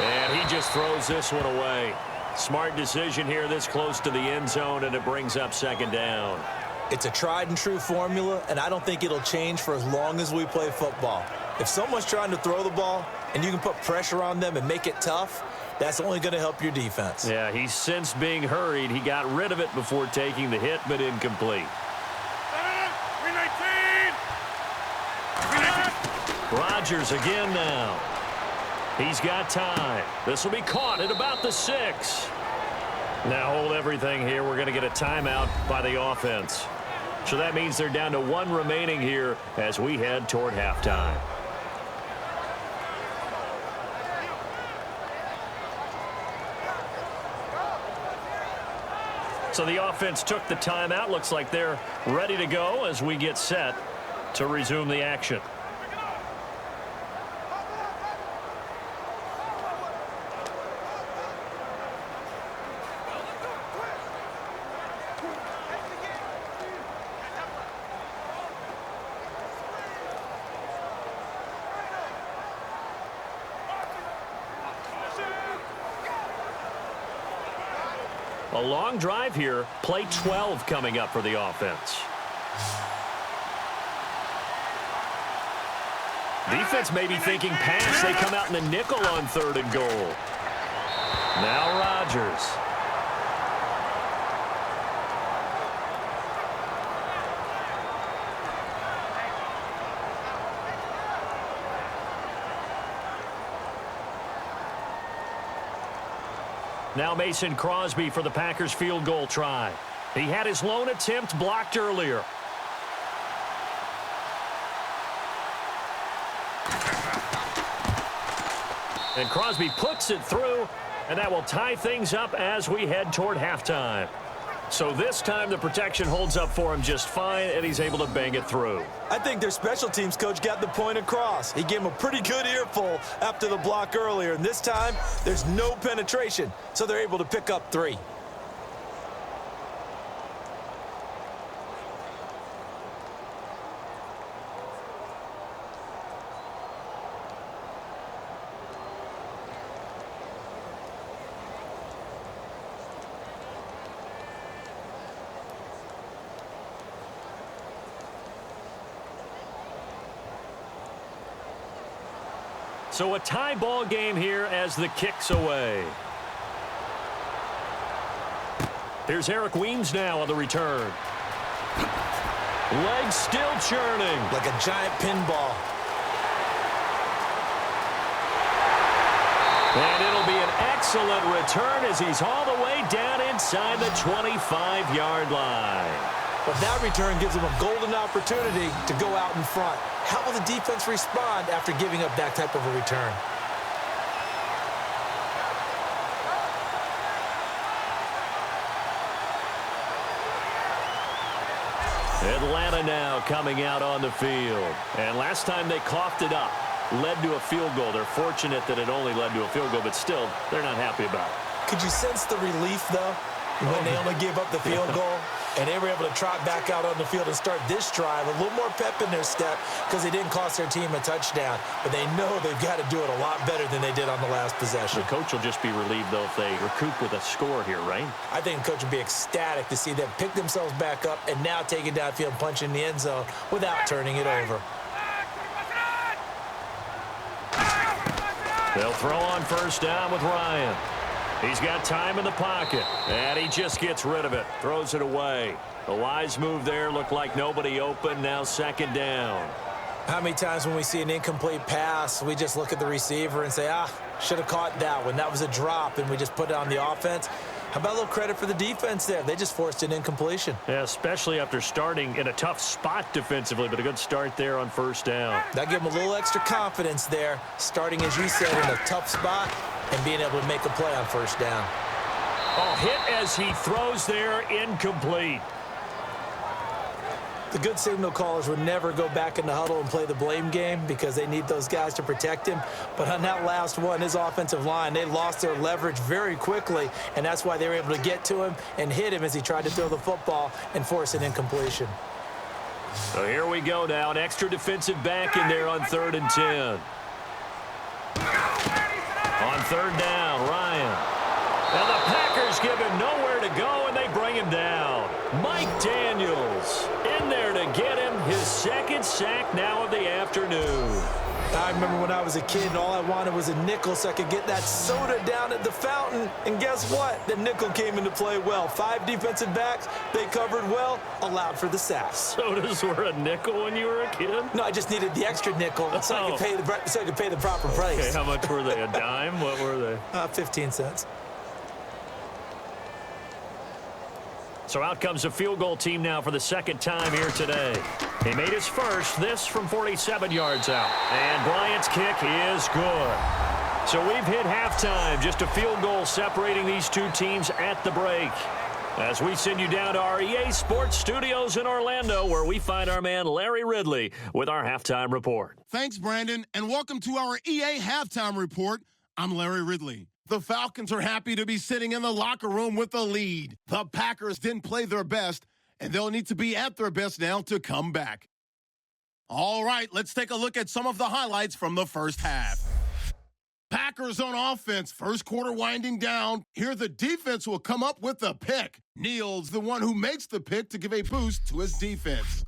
And he just throws this one away. Smart decision here this close to the end zone, and it brings up second down. It's a tried-and-true formula, and I don't think it'll change for as long as we play football. If someone's trying to throw the ball and you can put pressure on them and make it tough, that's only going to help your defense. Yeah, he's since being hurried. He got rid of it before taking the hit, but incomplete. Rodgers again now. He's got time. This will be caught at about the 6. Now hold everything here. We're going to get a timeout by the offense. So that means they're down to 1 remaining here as we head toward halftime. So the offense took the timeout. Looks like they're ready to go as we get set to resume the action. A long drive here. Play 12 coming up for the offense. Defense may be thinking pass. They come out in the nickel on 3rd and goal. Now Rodgers. Now Mason Crosby for the Packers field goal try. He had his lone attempt blocked earlier. And Crosby puts it through, and that will tie things up as we head toward halftime. So this time the protection holds up for him just fine, and he's able to bang it through. I think their special teams coach got the point across. He gave him a pretty good earful after the block earlier, and this time there's no penetration, so they're able to pick up 3. So a tie ball game here as the kick's away. Here's Eric Weems now on the return. Legs still churning. Like a giant pinball. And it'll be an excellent return as he's all the way down inside the 25-yard line. But that return gives him a golden opportunity to go out in front. How will the defense respond after giving up that type of a return? Atlanta now coming out on the field. And last time they coughed it up, led to a field goal. They're fortunate that it only led to a field goal, but still, they're not happy about it. Could you sense the relief, though, when they only gave up the field goal? And they were able to trot back out on the field and start this drive. A little more pep in their step because they didn't cost their team a touchdown. But they know they've got to do it a lot better than they did on the last possession. The coach will just be relieved, though, if they recoup with a score here, right? I think the coach will be ecstatic to see them pick themselves back up and now take it downfield and punch in the end zone without turning it over. They'll throw on first down with Ryan. He's got time in the pocket, and he just gets rid of it, throws it away. The wise move there, looked like nobody open, now second down. How many times when we see an incomplete pass, we just look at the receiver and say, should have caught that one. That was a drop, and we just put it on the offense. How about a little credit for the defense there? They just forced an incompletion. Yeah, especially after starting in a tough spot defensively, but a good start there on first down. That gave them a little extra confidence there, starting, as you said, in a tough spot and being able to make a play on first down. Oh, hit as he throws there, incomplete. The good signal callers would never go back in the huddle and play the blame game because they need those guys to protect him. But on that last one, his offensive line, they lost their leverage very quickly, and that's why they were able to get to him and hit him as he tried to throw the football and force an incompletion. So here we go now. An extra defensive back in there on 3rd and 10. On 3rd down, Ryan. And the Packers give him nowhere to go, and they bring him down. Mike Daniels in there to get him his 2nd sack now of the afternoon. I remember when I was a kid and all I wanted was a nickel so I could get that soda down at the fountain. And guess what? The nickel came into play well. 5 defensive backs, they covered well, allowed for the sacks. Sodas were a nickel when you were a kid? No, I just needed the extra nickel so I could pay the proper price. Okay, how much were they? A dime? What were they? 15 cents. So out comes a field goal team now for the 2nd time here today. He made his first, this from 47 yards out. And Bryant's kick is good. So we've hit halftime, just a field goal separating these two teams at the break. As we send you down to our EA Sports Studios in Orlando, where we find our man Larry Ridley with our halftime report. Thanks, Brandon, and welcome to our EA Halftime Report. I'm Larry Ridley. The Falcons are happy to be sitting in the locker room with a lead. The Packers didn't play their best, and they'll need to be at their best now to come back. All right, let's take a look at some of the highlights from the first half. Packers on offense, first quarter winding down. Here the defense will come up with the pick. Neal's the one who makes the pick to give a boost to his defense.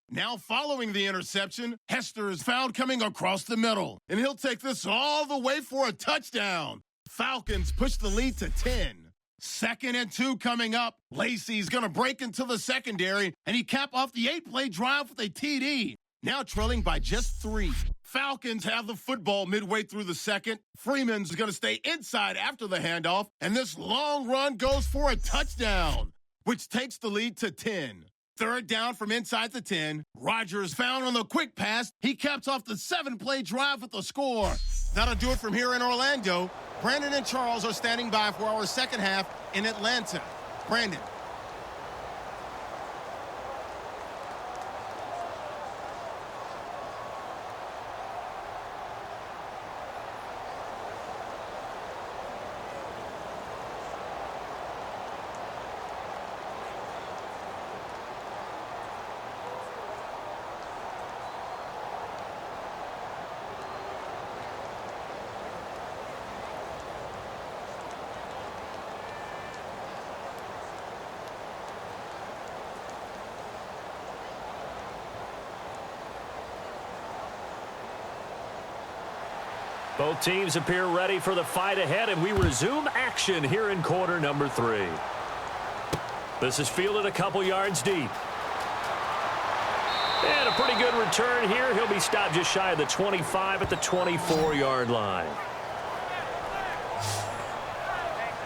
Now following the interception, Hester is found coming across the middle, and he'll take this all the way for a touchdown. Falcons push the lead to 10. 2nd and 2 coming up. Lacey's going to break into the secondary, and he cap off the 8-play drive with a TD. Now trailing by just 3. Falcons have the football midway through the 2nd. Freeman's going to stay inside after the handoff, and this long run goes for a touchdown, which takes the lead to 10. 3rd down from inside the 10. Rodgers found on the quick pass. He caps off the 7-play drive with the score. That'll do it from here in Orlando. Brandon and Charles are standing by for our 2nd half in Atlanta. Brandon. Both teams appear ready for the fight ahead, and we resume action here in quarter number 3. This is fielded a couple yards deep. And a pretty good return here. He'll be stopped just shy of the 25 at the 24-yard line.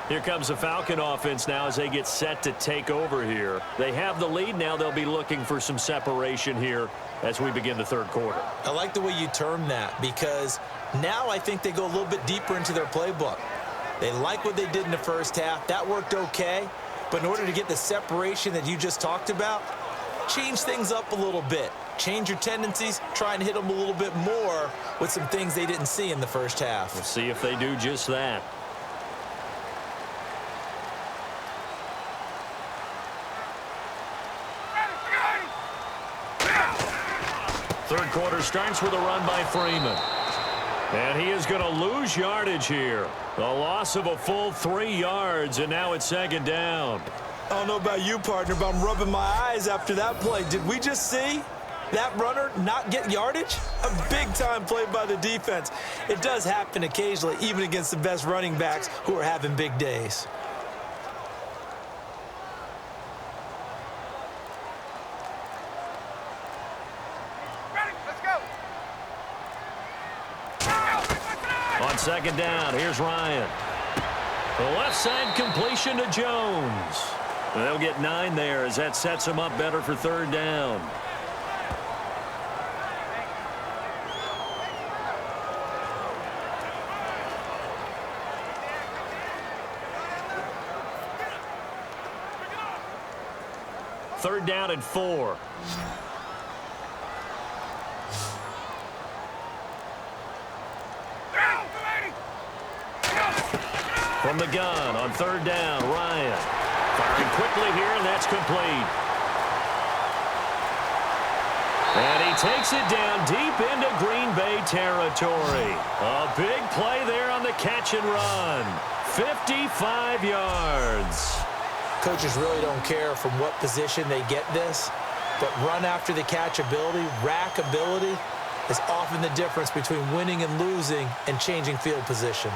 Here comes the Falcon offense now as they get set to take over here. They have the lead now. They'll be looking for some separation here as we begin the 3rd quarter. I like the way you term that because now I think they go a little bit deeper into their playbook. They like what they did in the first half. That worked okay. But in order to get the separation that you just talked about, change things up a little bit. Change your tendencies. Try and hit them a little bit more with some things they didn't see in the first half. We'll see if they do just that. Third quarter starts with a run by Freeman. And he is going to lose yardage here. A loss of a full 3 yards, and now it's 2nd down. I don't know about you, partner, but I'm rubbing my eyes after that play. Did we just see that runner not get yardage? A big-time play by the defense. It does happen occasionally, even against the best running backs who are having big days. On 2nd down, here's Ryan. The left side completion to Jones. They'll get 9 there as that sets them up better for 3rd down. Third down and 4. From the gun on third down, Ryan. Firing quickly here, and that's complete. And he takes it down deep into Green Bay territory. A big play there on the catch and run. 55 yards. Coaches really don't care from what position they get this, but run after the catch ability, rack ability, is often the difference between winning and losing and changing field position.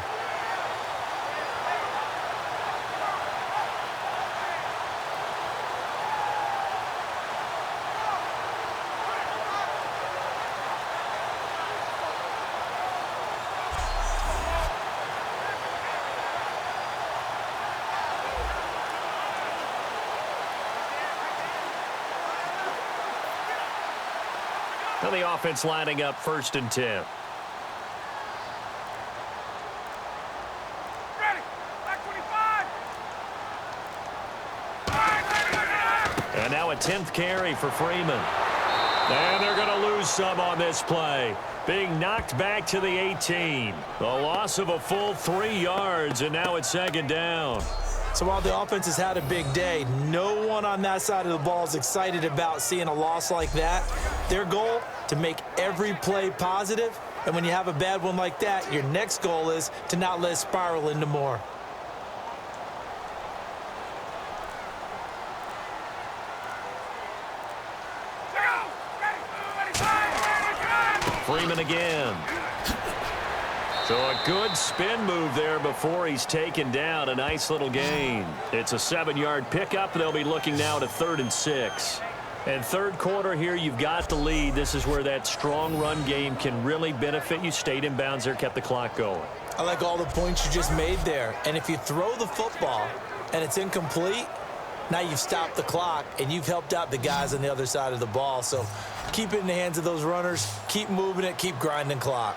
Now the offense lining up 1st and 10. Ready. Back 25. And now a 10th carry for Freeman. And they're going to lose some on this play. Being knocked back to the 18. The loss of a full 3 yards, and now it's 2nd down. So while the offense has had a big day, no one on that side of the ball is excited about seeing a loss like that. Their goal, to make every play positive. And when you have a bad one like that, your next goal is to not let it spiral into more. Freeman again. So a good spin move there before he's taken down. A nice little gain. It's a 7-yard pickup. They'll be looking now to 3rd and 6. And third quarter here, you've got the lead. This is where that strong run game can really benefit you. Stayed in bounds there, kept the clock going. I like all the points you just made there. And if you throw the football and it's incomplete, now you've stopped the clock and you've helped out the guys on the other side of the ball. So keep it in the hands of those runners. Keep moving it. Keep grinding clock.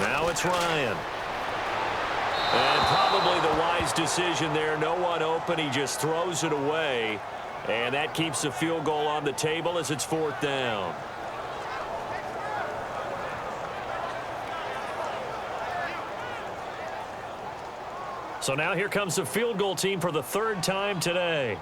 Now it's Ryan. And probably the wise decision there. No one open. He just throws it away. And that keeps the field goal on the table as it's 4th down. So now here comes the field goal team for the 3rd time today.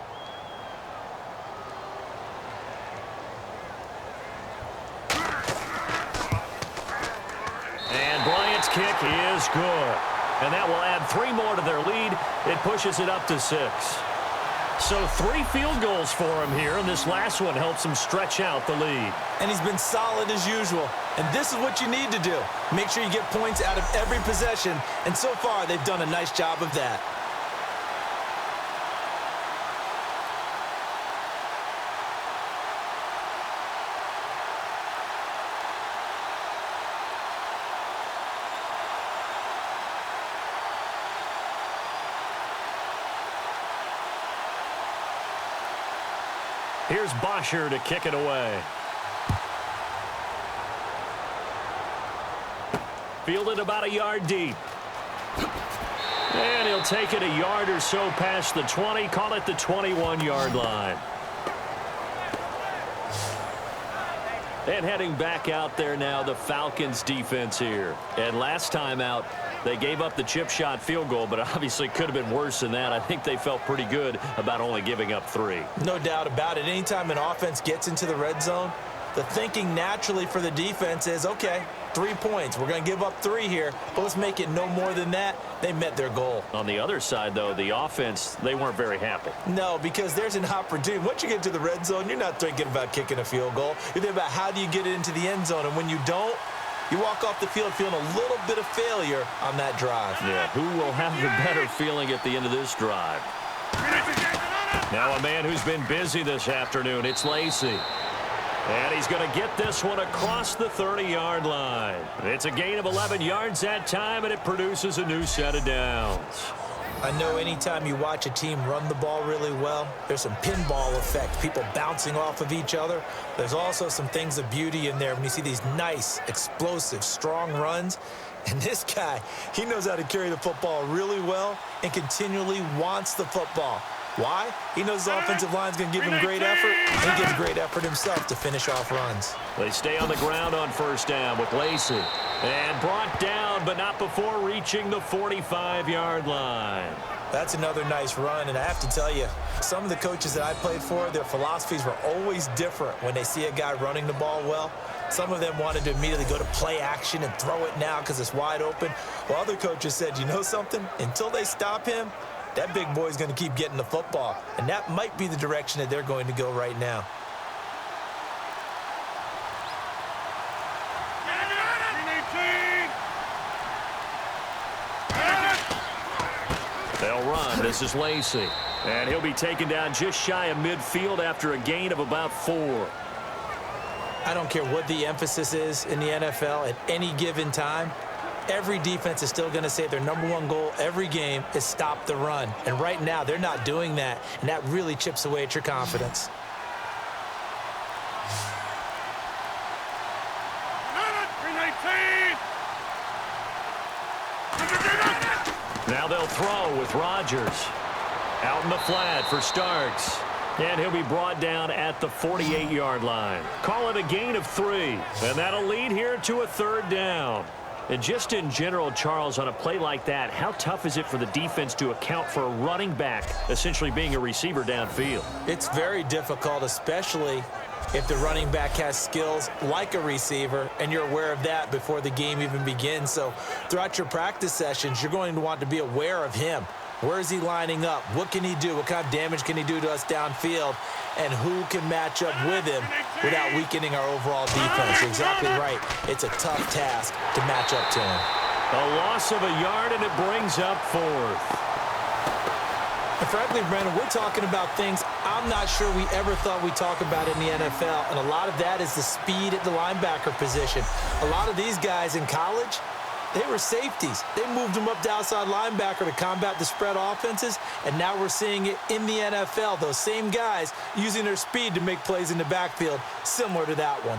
And Bryant's kick is good. And that will add 3 more to their lead. It pushes it up to 6. So 3 field goals for him here, and this last one helps him stretch out the lead. And he's been solid as usual. And this is what you need to do. Make sure you get points out of every possession. And so far, they've done a nice job of that. Here's Bosher to kick it away. Fielded about a yard deep. And he'll take it a yard or so past the 20. Call it the 21-yard line. And heading back out there now, the Falcons defense here. And last time out, they gave up the chip shot field goal, but obviously could have been worse than that. I think they felt pretty good about only giving up 3. No doubt about it. Anytime an offense gets into the red zone, the thinking naturally for the defense is, okay, 3 points. We're going to give up 3 here, but let's make it no more than that. They met their goal. On the other side, though, the offense, they weren't very happy. No, because there's an opportunity. Once you get to the red zone, you're not thinking about kicking a field goal. You're thinking about how do you get it into the end zone, and when you don't, you walk off the field feeling a little bit of failure on that drive. Yeah, who will have the better feeling at the end of this drive? Now a man who's been busy this afternoon, it's Lacy. And he's going to get this one across the 30-yard line. It's a gain of 11 yards that time, and it produces a new set of downs. I know anytime you watch a team run the ball really well, there's some pinball effect, people bouncing off of each other. There's also some things of beauty in there when you see these nice, explosive, strong runs. And this guy, he knows how to carry the football really well and continually wants the football. Why? He knows his offensive line's going to give him great effort, and he gives great effort himself to finish off runs. They stay on the ground on first down with Lacey. And brought down, but not before reaching the 45-yard line. That's another nice run, and I have to tell you, some of the coaches that I played for, their philosophies were always different when they see a guy running the ball well. Some of them wanted to immediately go to play action and throw it now because it's wide open. While other coaches said, you know something? Until they stop him, that big boy's going to keep getting the football. And that might be the direction that they're going to go right now. They'll run. This is Lacey. And he'll be taken down just shy of midfield after a gain of about 4. I don't care what the emphasis is in the NFL at any given time. Every defense is still going to say their #1 goal every game is stop the run. And right now, they're not doing that, and that really chips away at your confidence. Now they'll throw with Rodgers. Out in the flat for Starks. And he'll be brought down at the 48-yard line. Call it a gain of 3. And that'll lead here to a 3rd down. And just in general, Charles, on a play like that, how tough is it for the defense to account for a running back essentially being a receiver downfield? It's very difficult, especially if the running back has skills like a receiver, and you're aware of that before the game even begins. So throughout your practice sessions, you're going to want to be aware of him. Where is he lining up? What can he do? What kind of damage can he do to us downfield? And who can match up with him without weakening our overall defense? You're exactly right. It's a tough task to match up to him. A loss of a yard, and it brings up 4th. And frankly, Brandon, we're talking about things I'm not sure we ever thought we'd talk about in the NFL. And a lot of that is the speed at the linebacker position. A lot of these guys in college, they were safeties. They moved them up to outside linebacker to combat the spread offenses, and now we're seeing it in the NFL. Those same guys using their speed to make plays in the backfield, similar to that one.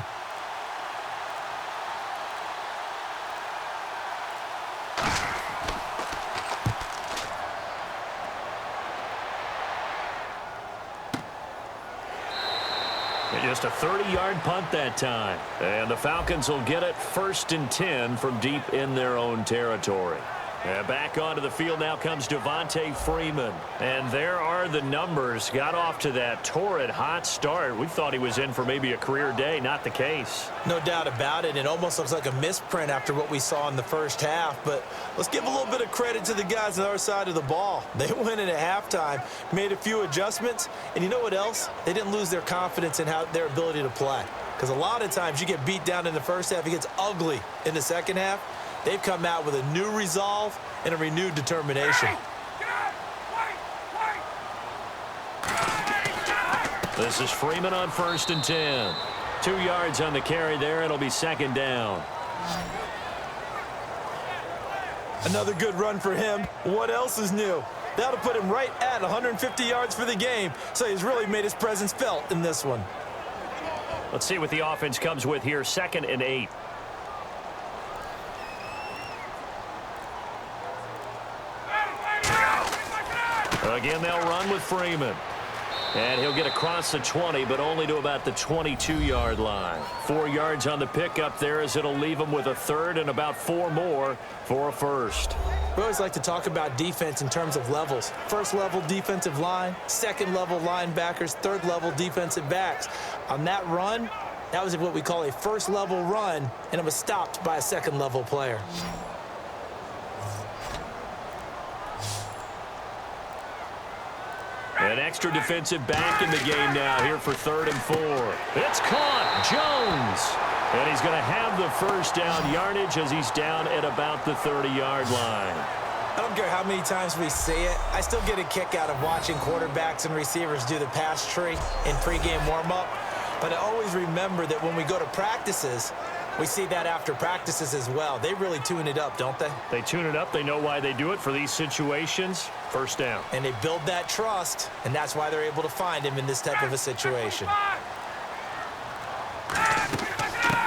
Just a 30-yard punt that time. And the Falcons will get it 1st and 10 from deep in their own territory. And back onto the field now comes Devontae Freeman. And there are the numbers. Got off to that torrid hot start. We thought he was in for maybe a career day. Not the case. No doubt about it. It almost looks like a misprint after what we saw in the first half. But let's give a little bit of credit to the guys on our side of the ball. They went in at halftime, made a few adjustments. And you know what else? They didn't lose their confidence in their ability to play. Because a lot of times you get beat down in the first half. It gets ugly in the second half. They've come out with a new resolve and a renewed determination. This is Freeman on 1st and 10. 2 yards on the carry there. It'll be 2nd down. Another good run for him. What else is new? That'll put him right at 150 yards for the game. So he's really made his presence felt in this one. Let's see what the offense comes with here. 2nd and 8. Again, they'll run with Freeman. And he'll get across the 20, but only to about the 22-yard line. 4 yards on the pickup there as it'll leave him with a 3rd and about 4 more for a 1st. We always like to talk about defense in terms of levels. 1st level defensive line, 2nd level linebackers, 3rd level defensive backs. On that run, that was what we call a 1st level run, and it was stopped by a 2nd level player. An extra defensive back in the game now here for 3rd and 4. It's caught. Jones. And he's going to have the 1st down yardage as he's down at about the 30-yard line. I don't care how many times we see it. I still get a kick out of watching quarterbacks and receivers do the pass tree in pregame warm-up. But I always remember that when we go to practices, we see that after practices as well. They really tune it up, don't they? They tune it up. They know why they do it for these situations. 1st down. And they build that trust, and that's why they're able to find him in this type of a situation.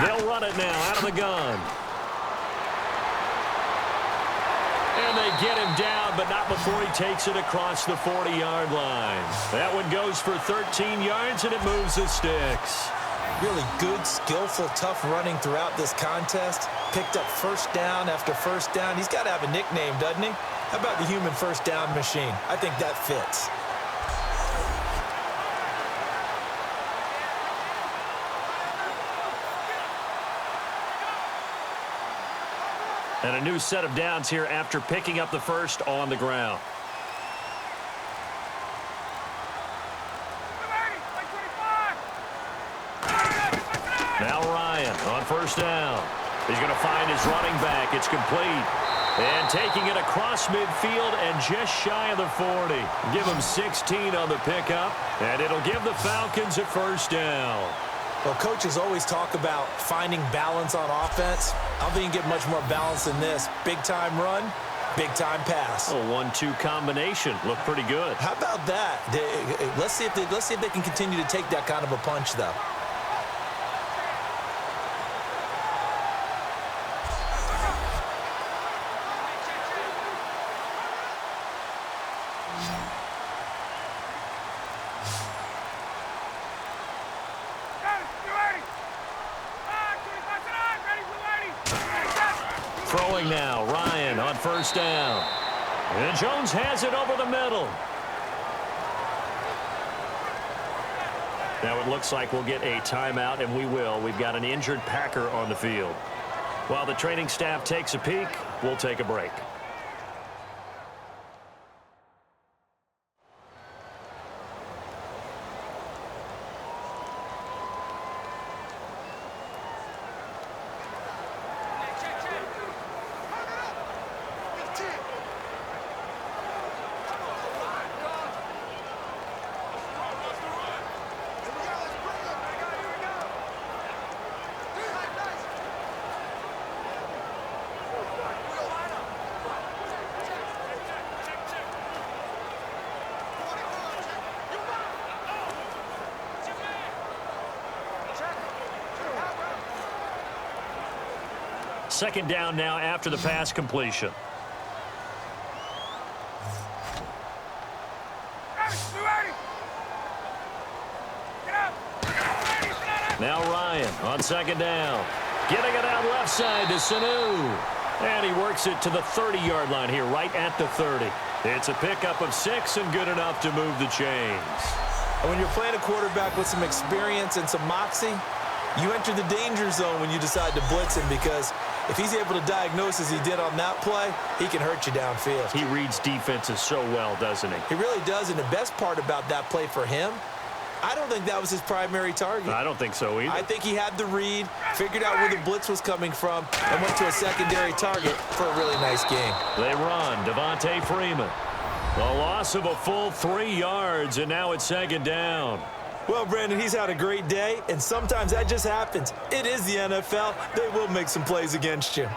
They'll run it now out of the gun. And they get him down, but not before he takes it across the 40-yard line. That one goes for 13 yards, and it moves the sticks. Really good, skillful, tough running throughout this contest. Picked up first down after first down. He's got to have a nickname, doesn't he? How about the human first down machine? I think that fits. And a new set of downs here after picking up the first on the ground. Now Ryan on first down. He's going to find his running back. It's complete. And taking it across midfield and just shy of the 40. Give him 16 on the pickup. And it'll give the Falcons a first down. Well, coaches always talk about finding balance on offense. I don't think you can get much more balance than this. Big-time run, big-time pass. A 1-2 combination. Look pretty good. How about that? Let's see if they can continue to take that kind of a punch, though. Throwing now, Ryan on first down. And Jones has it over the middle. Now it looks like we'll get a timeout, and we will. We've got an injured Packer on the field. While the training staff takes a peek, we'll take a break. Second down now after the pass completion. Now Ryan on second down. Getting it out left side to Sanu. And he works it to the 30-yard line here, right at the 30. It's a pickup of 6 and good enough to move the chains. And when you're playing a quarterback with some experience and some moxie, you enter the danger zone when you decide to blitz him, because if he's able to diagnose as he did on that play, he can hurt you downfield. He reads defenses so well, doesn't he? He really does, and the best part about that play for him, I don't think that was his primary target. I don't think so either. I think he had the read, figured out where the blitz was coming from, and went to a secondary target for a really nice game. They run. Devontae Freeman. A loss of a full 3 yards, and now it's second down. Well, Brandon, he's had a great day, and sometimes that just happens. It is the NFL. They will make some plays against you.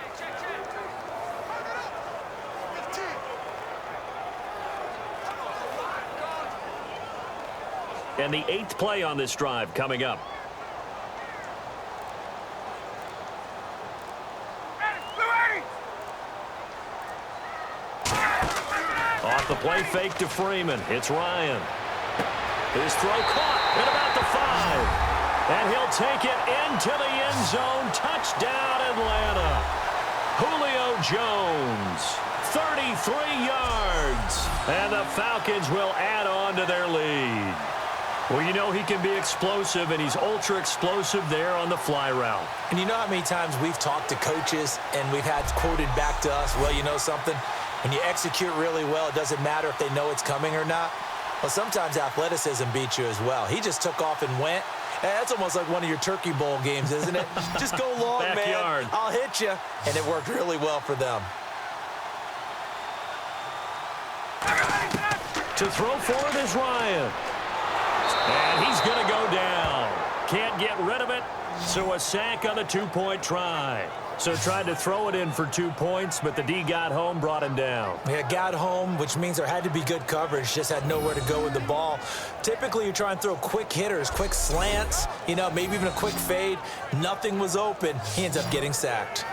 And the 8th play on this drive coming up. Off the play fake to Freeman. It's Ryan. His throw caught at about the 5. And he'll take it into the end zone. Touchdown, Atlanta. Julio Jones, 33 yards. And the Falcons will add on to their lead. Well, you know he can be explosive, and he's ultra-explosive there on the fly route. And you know how many times we've talked to coaches and we've had quoted back to us, well, you know something? When you execute really well, it doesn't matter if they know it's coming or not. Well, sometimes athleticism beats you as well. He just took off and went. And that's almost like one of your Turkey Bowl games, isn't it? Just go long, Backyard. man. I'll hit you. And it worked really well for them. To throw for it is Ryan. And he's going to go down. Can't get rid of it, so a sack on the 2-point try. So tried to throw it in for 2 points, but the D got home, brought him down. Yeah, got home, which means there had to be good coverage. Just had nowhere to go with the ball. Typically, you try and throw quick hitters, quick slants, you know, maybe even a quick fade. Nothing was open. He ends up getting sacked.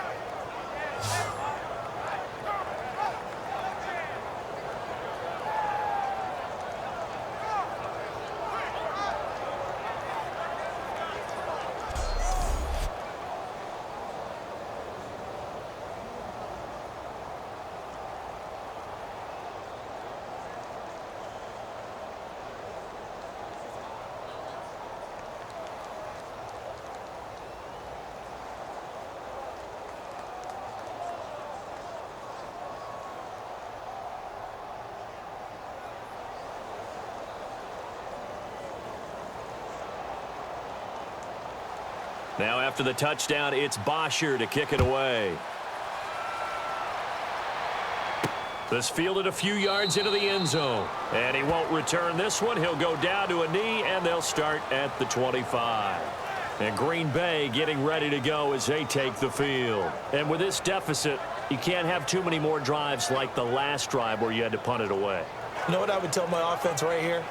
Now after the touchdown, it's Bosher to kick it away. This fielded a few yards into the end zone. And he won't return this one. He'll go down to a knee, and they'll start at the 25. And Green Bay getting ready to go as they take the field. And with this deficit, you can't have too many more drives like the last drive where you had to punt it away. You know what I would tell my offense right here?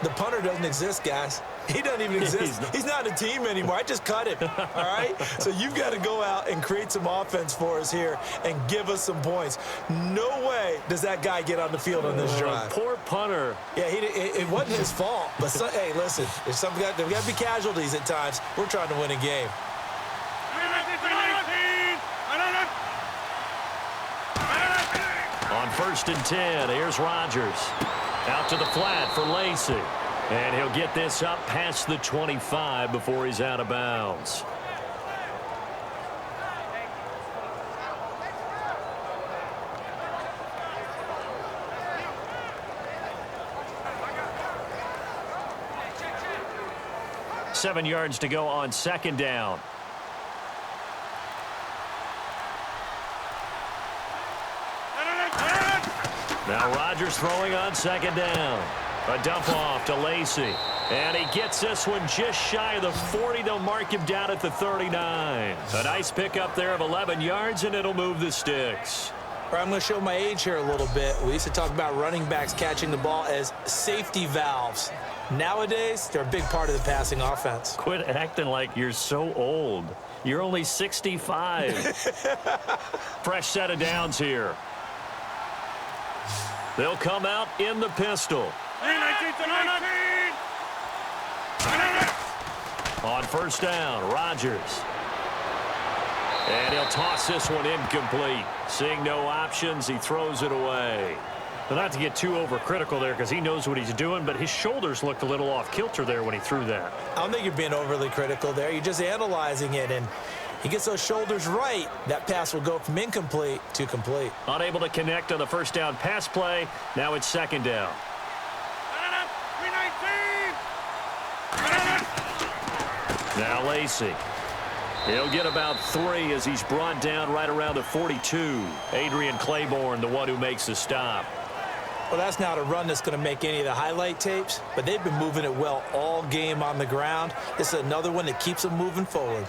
The punter doesn't exist, guys. He doesn't even exist. He's not a team anymore. I just cut him, all right? So you've got to go out and create some offense for us here and give us some points. No way does that guy get on the field on this drive. Poor punter. Yeah, it wasn't his fault. But, hey, listen, there's got to be casualties at times. We're trying to win a game. On 1st and 10, here's Rodgers. Out to the flat for Lacy. And he'll get this up past the 25 before he's out of bounds. Seven yards to go on 2nd down. Now Rodgers throwing on 2nd down. A dump off to Lacy. And he gets this one just shy of the 40. They'll mark him down at the 39. A nice pickup there of 11 yards, and it'll move the sticks. I'm going to show my age here a little bit. We used to talk about running backs catching the ball as safety valves. Nowadays, they're a big part of the passing offense. Quit acting like you're so old. You're only 65. Fresh set of downs here. They'll come out in the pistol. On 1st down, Rodgers. And he'll toss this one incomplete. Seeing no options, he throws it away. But not to get too overcritical there because he knows what he's doing, but his shoulders looked a little off kilter there when he threw that. I don't think you're being overly critical there. You're just analyzing it, and he gets those shoulders right. That pass will go from incomplete to complete. Unable to connect on the 1st down pass play. Now it's 2nd down. Now Lacy. He'll get about 3 as he's brought down right around the 42. Adrian Claiborne, the one who makes the stop. Well, that's not a run that's going to make any of the highlight tapes, but they've been moving it well all game on the ground. This is another one that keeps them moving forward.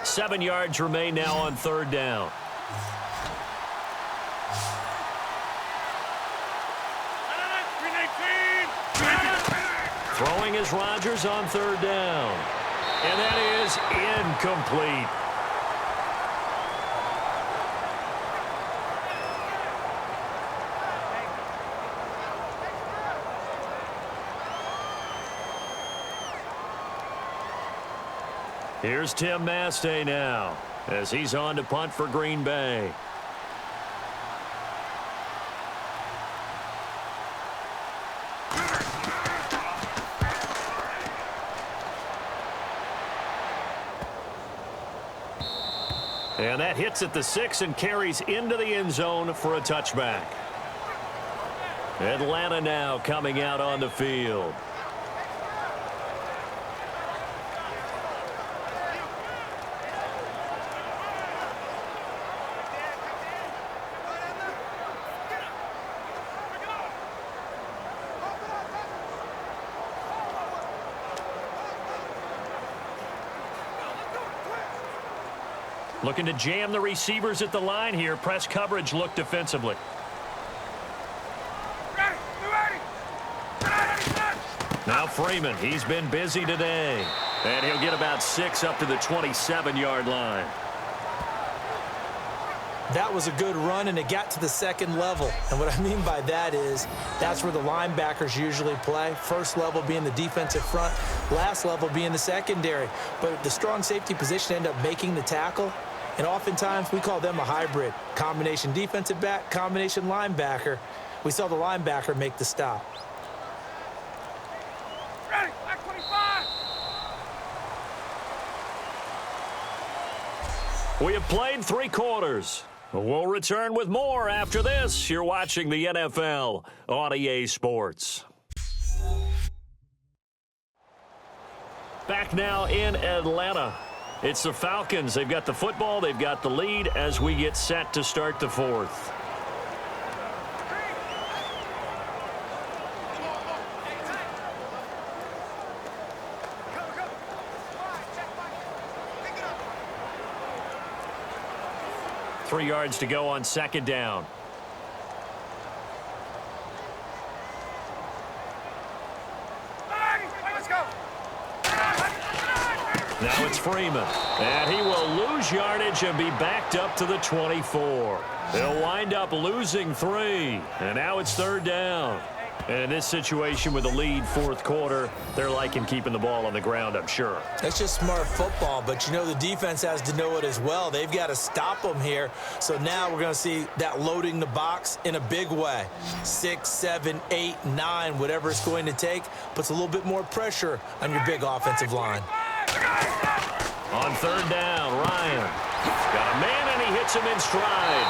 7 yards remain now on 3rd down. Throwing is Rodgers on 3rd down. And that is incomplete. Here's Tim Mastay now as he's on to punt for Green Bay. And that hits at the 6 and carries into the end zone for a touchback. Atlanta now coming out on the field. Looking to jam the receivers at the line here. Press coverage look defensively. Now Freeman, he's been busy today. And he'll get about 6 up to the 27-yard line. That was a good run, and it got to the 2nd level. And what I mean by that is that's where the linebackers usually play. First level being the defensive front, last level being the secondary. But the strong safety position ended up making the tackle. And oftentimes we call them a hybrid. Combination defensive back, combination linebacker. We saw the linebacker make the stop. Ready, back 25. We have played 3 quarters. We'll return with more after this. You're watching the NFL on EA Sports. Back now in Atlanta. It's the Falcons. They've got the football. They've got the lead as we get set to start the fourth. Three yards to go on second down. Now it's Freeman. And he will lose yardage and be backed up to the 24. They'll wind up losing 3. And now it's third down. And in this situation with the lead fourth quarter, they're liking keeping the ball on the ground, I'm sure. That's just smart football, but you know the defense has to know it as well. They've got to stop them here. So now we're going to see that loading the box in a big way. 6, 7, 8, 9, whatever it's going to take, puts a little bit more pressure on your big offensive line. On third down, Ryan. Got a man, and he hits him in stride.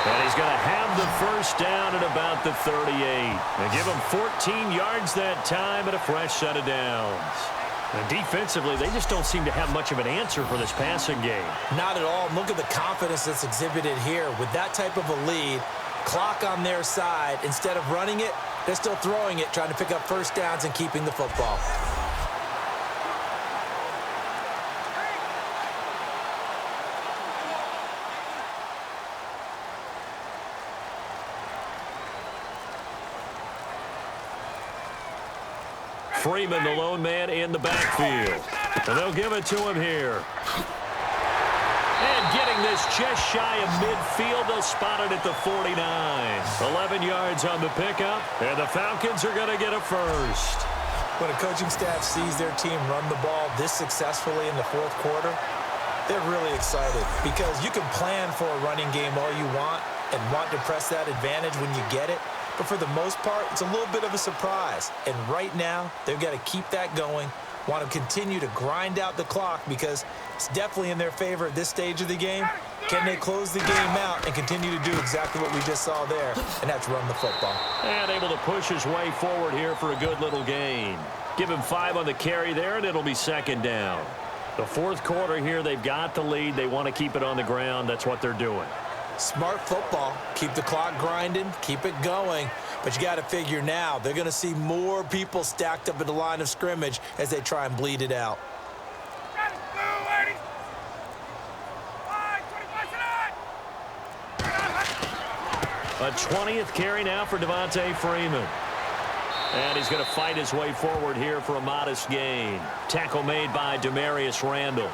And he's going to have the first down at about the 38. And give him 14 yards that time and a fresh set of downs. And defensively, they just don't seem to have much of an answer for this passing game. Not at all. Look at the confidence that's exhibited here. With that type of a lead, clock on their side, instead of running it, they're still throwing it, trying to pick up first downs and keeping the football. Freeman, the lone man in the backfield. And they'll give it to him here. And getting this just shy of midfield, they'll spot it at the 49. 11 yards on the pickup, and the Falcons are going to get a first. When a coaching staff sees their team run the ball this successfully in the fourth quarter, they're really excited because you can plan for a running game all you want and want to press that advantage when you get it. But for the most part, it's a little bit of a surprise. And right now, they've got to keep that going, want to continue to grind out the clock because it's definitely in their favor at this stage of the game. Can they close the game out and continue to do exactly what we just saw there, and that's run the football. And able to push his way forward here for a good little gain. Give him 5 on the carry there, and it'll be second down. The fourth quarter here, they've got the lead. They want to keep it on the ground. That's what they're doing. Smart football. Keep the clock grinding, keep it going. But you got to figure now, they're going to see more people stacked up at the line of scrimmage as they try and bleed it out. A 20th carry now for Devontae Freeman. And he's going to fight his way forward here for a modest gain. Tackle made by Demarius Randall.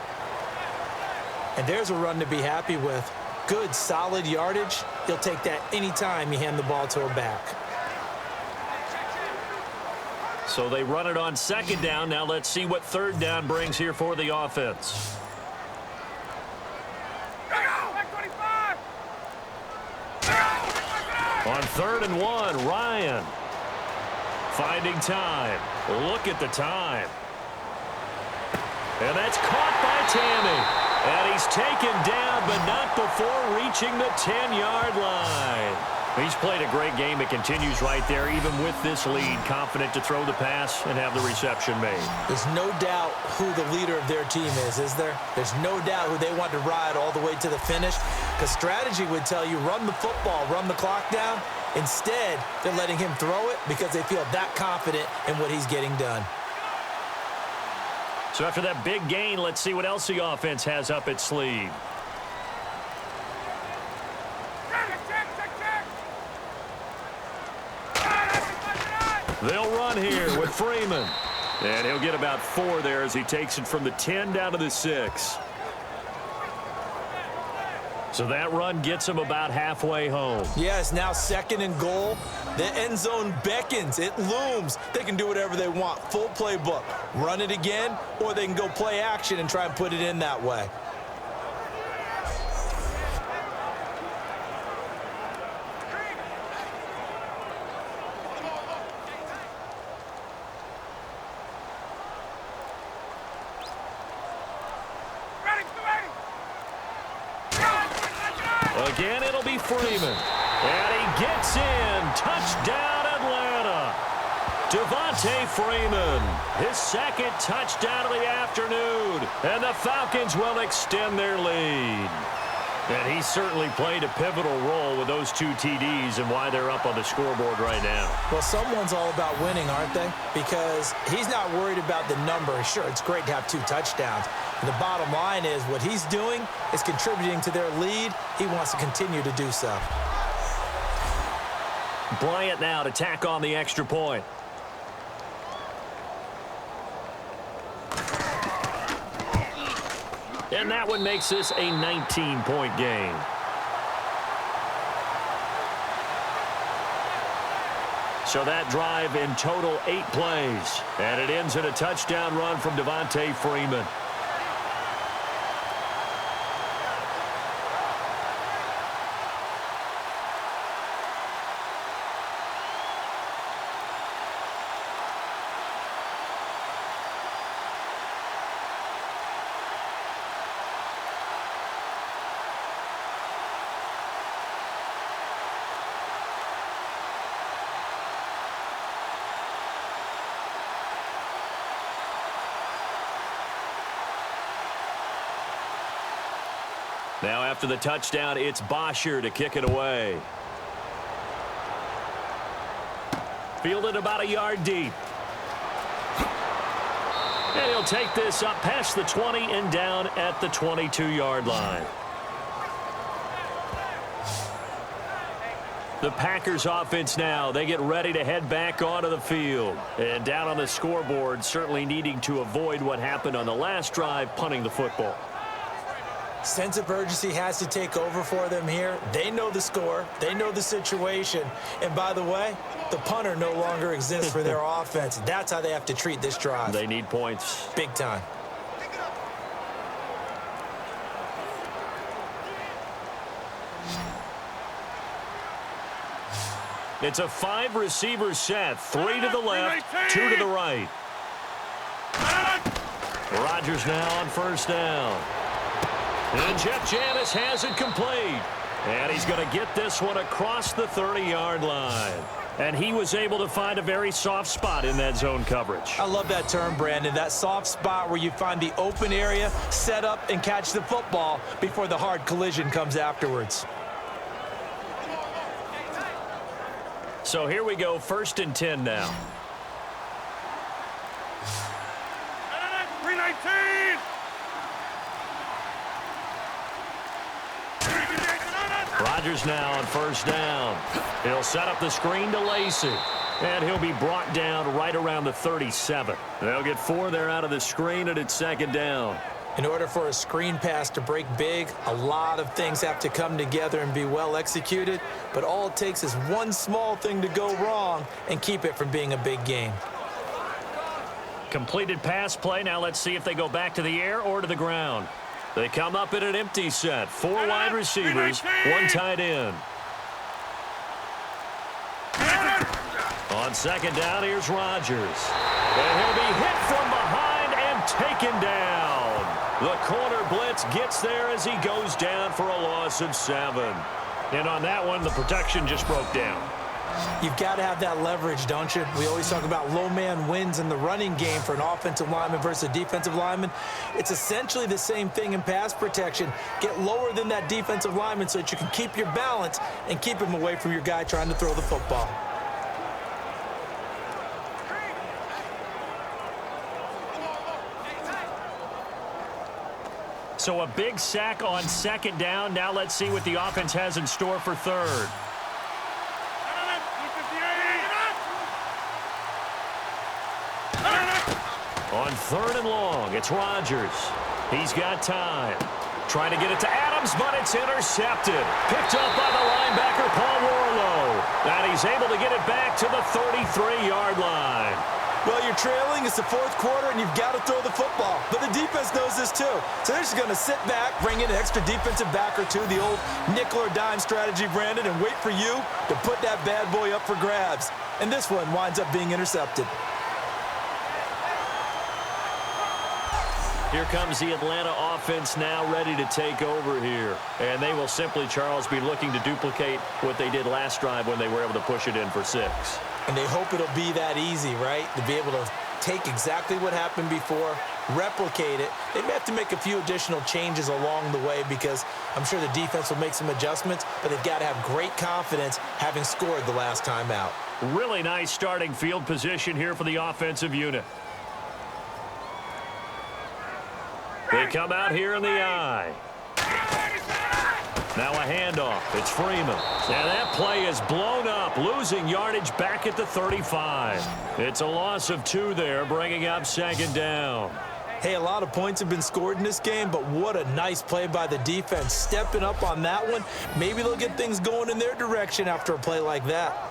And there's a run to be happy with. Good, solid yardage. He'll take that anytime you hand the ball to a back. So they run it on second down. Now let's see what third down brings here for the offense. On 3rd and 1, Ryan. Finding time. Look at the time. And that's caught by Tammy. And he's taken down, but not before reaching the 10-yard line. He's played a great game. It continues right there, even with this lead, confident to throw the pass and have the reception made. There's no doubt who the leader of their team is there? There's no doubt who they want to ride all the way to the finish, because strategy would tell you run the football, run the clock down. Instead, they're letting him throw it because they feel that confident in what he's getting done. So after that big gain, let's see what else the offense has up its sleeve. They'll run here with Freeman. And he'll get about 4 there as he takes it from the 10 down to the 6. So that run gets him about halfway home. Yeah, it's now 2nd and goal. The end zone beckons. It looms. They can do whatever they want. Full playbook. Run it again, or they can go play action and try and put it in that way. Again, it'll be Freeman. And he gets in. Touchdown, Atlanta. Devontae Freeman, his 2nd touchdown of the afternoon. afternoon, and the Falcons will extend their lead. And he certainly played a pivotal role with those 2 TDs and why they're up on the scoreboard right now. Well, someone's all about winning, aren't they? Because he's not worried about the number. Sure, it's great to have 2 touchdowns. And the bottom line is what he's doing is contributing to their lead. He wants to continue to do so. Bryant now to tack on the extra point. And that one makes this a 19-point game. So that drive in total 8 plays. And it ends in a touchdown run from Devontae Freeman. Now after the touchdown, it's Bosher to kick it away. Fielded about a yard deep. And he'll take this up past the 20 and down at the 22-yard line. The Packers offense now, they get ready to head back onto the field. And down on the scoreboard, certainly needing to avoid what happened on the last drive, punting the football. Sense of urgency has to take over for them here. They know the score. They know the situation. And by the way, the punter no longer exists for their offense. That's how they have to treat this drive. They need points. Big time. It's a 5-receiver set. 3 to the left, 2 to the right. Rodgers now on first down. And Jeff Janis has it complete. And he's going to get this one across the 30-yard line. And he was able to find a very soft spot in that zone coverage. I love that term, Brandon. That soft spot where you find the open area, set up, and catch the football before the hard collision comes afterwards. So here we go, 1st and 10 now. 319! Rodgers now on first down. He'll set up the screen to Lacey. And he'll be brought down right around the 37. They'll get 4 there out of the screen, and it's 2nd down. In order for a screen pass to break big, a lot of things have to come together and be well executed. But all it takes is one small thing to go wrong and keep it from being a big game. Completed pass play. Now let's see if they go back to the air or to the ground. They come up in an empty set. 4 wide receivers, 1 tight end. On 2nd down, here's Rodgers. And he'll be hit from behind and taken down. The corner blitz gets there as he goes down for a loss of 7. And on that one, the protection just broke down. You've got to have that leverage, don't you? We always talk about low man wins in the running game for an offensive lineman versus a defensive lineman. It's essentially the same thing in pass protection. Get lower than that defensive lineman so that you can keep your balance and keep him away from your guy trying to throw the football. So a big sack on 2nd down. Now let's see what the offense has in store for 3rd. On 3rd and long, it's Rodgers. He's got time. Trying to get it to Adams, but it's intercepted. Picked up by the linebacker, Paul Warlow. And he's able to get it back to the 33-yard line. Well, you're trailing. It's the 4th quarter, and you've got to throw the football. But the defense knows this, too. So they're just going to sit back, bring in an extra defensive back or 2, the old nickel or dime strategy, Brandon, and wait for you to put that bad boy up for grabs. And this one winds up being intercepted. Here comes the Atlanta offense now ready to take over here. And they will simply, Charles, be looking to duplicate what they did last drive when they were able to push it in for 6. And they hope it'll be that easy, right? To be able to take exactly what happened before, replicate it. They may have to make a few additional changes along the way because I'm sure the defense will make some adjustments, but they've got to have great confidence having scored the last time out. Really nice starting field position here for the offensive unit. They come out here in the eye. Now a handoff. It's Freeman. And that play is blown up, losing yardage back at the 35. It's a loss of 2 there, bringing up second down. Hey, a lot of points have been scored in this game, but what a nice play by the defense. Stepping up on that one. Maybe they'll get things going in their direction after a play like that.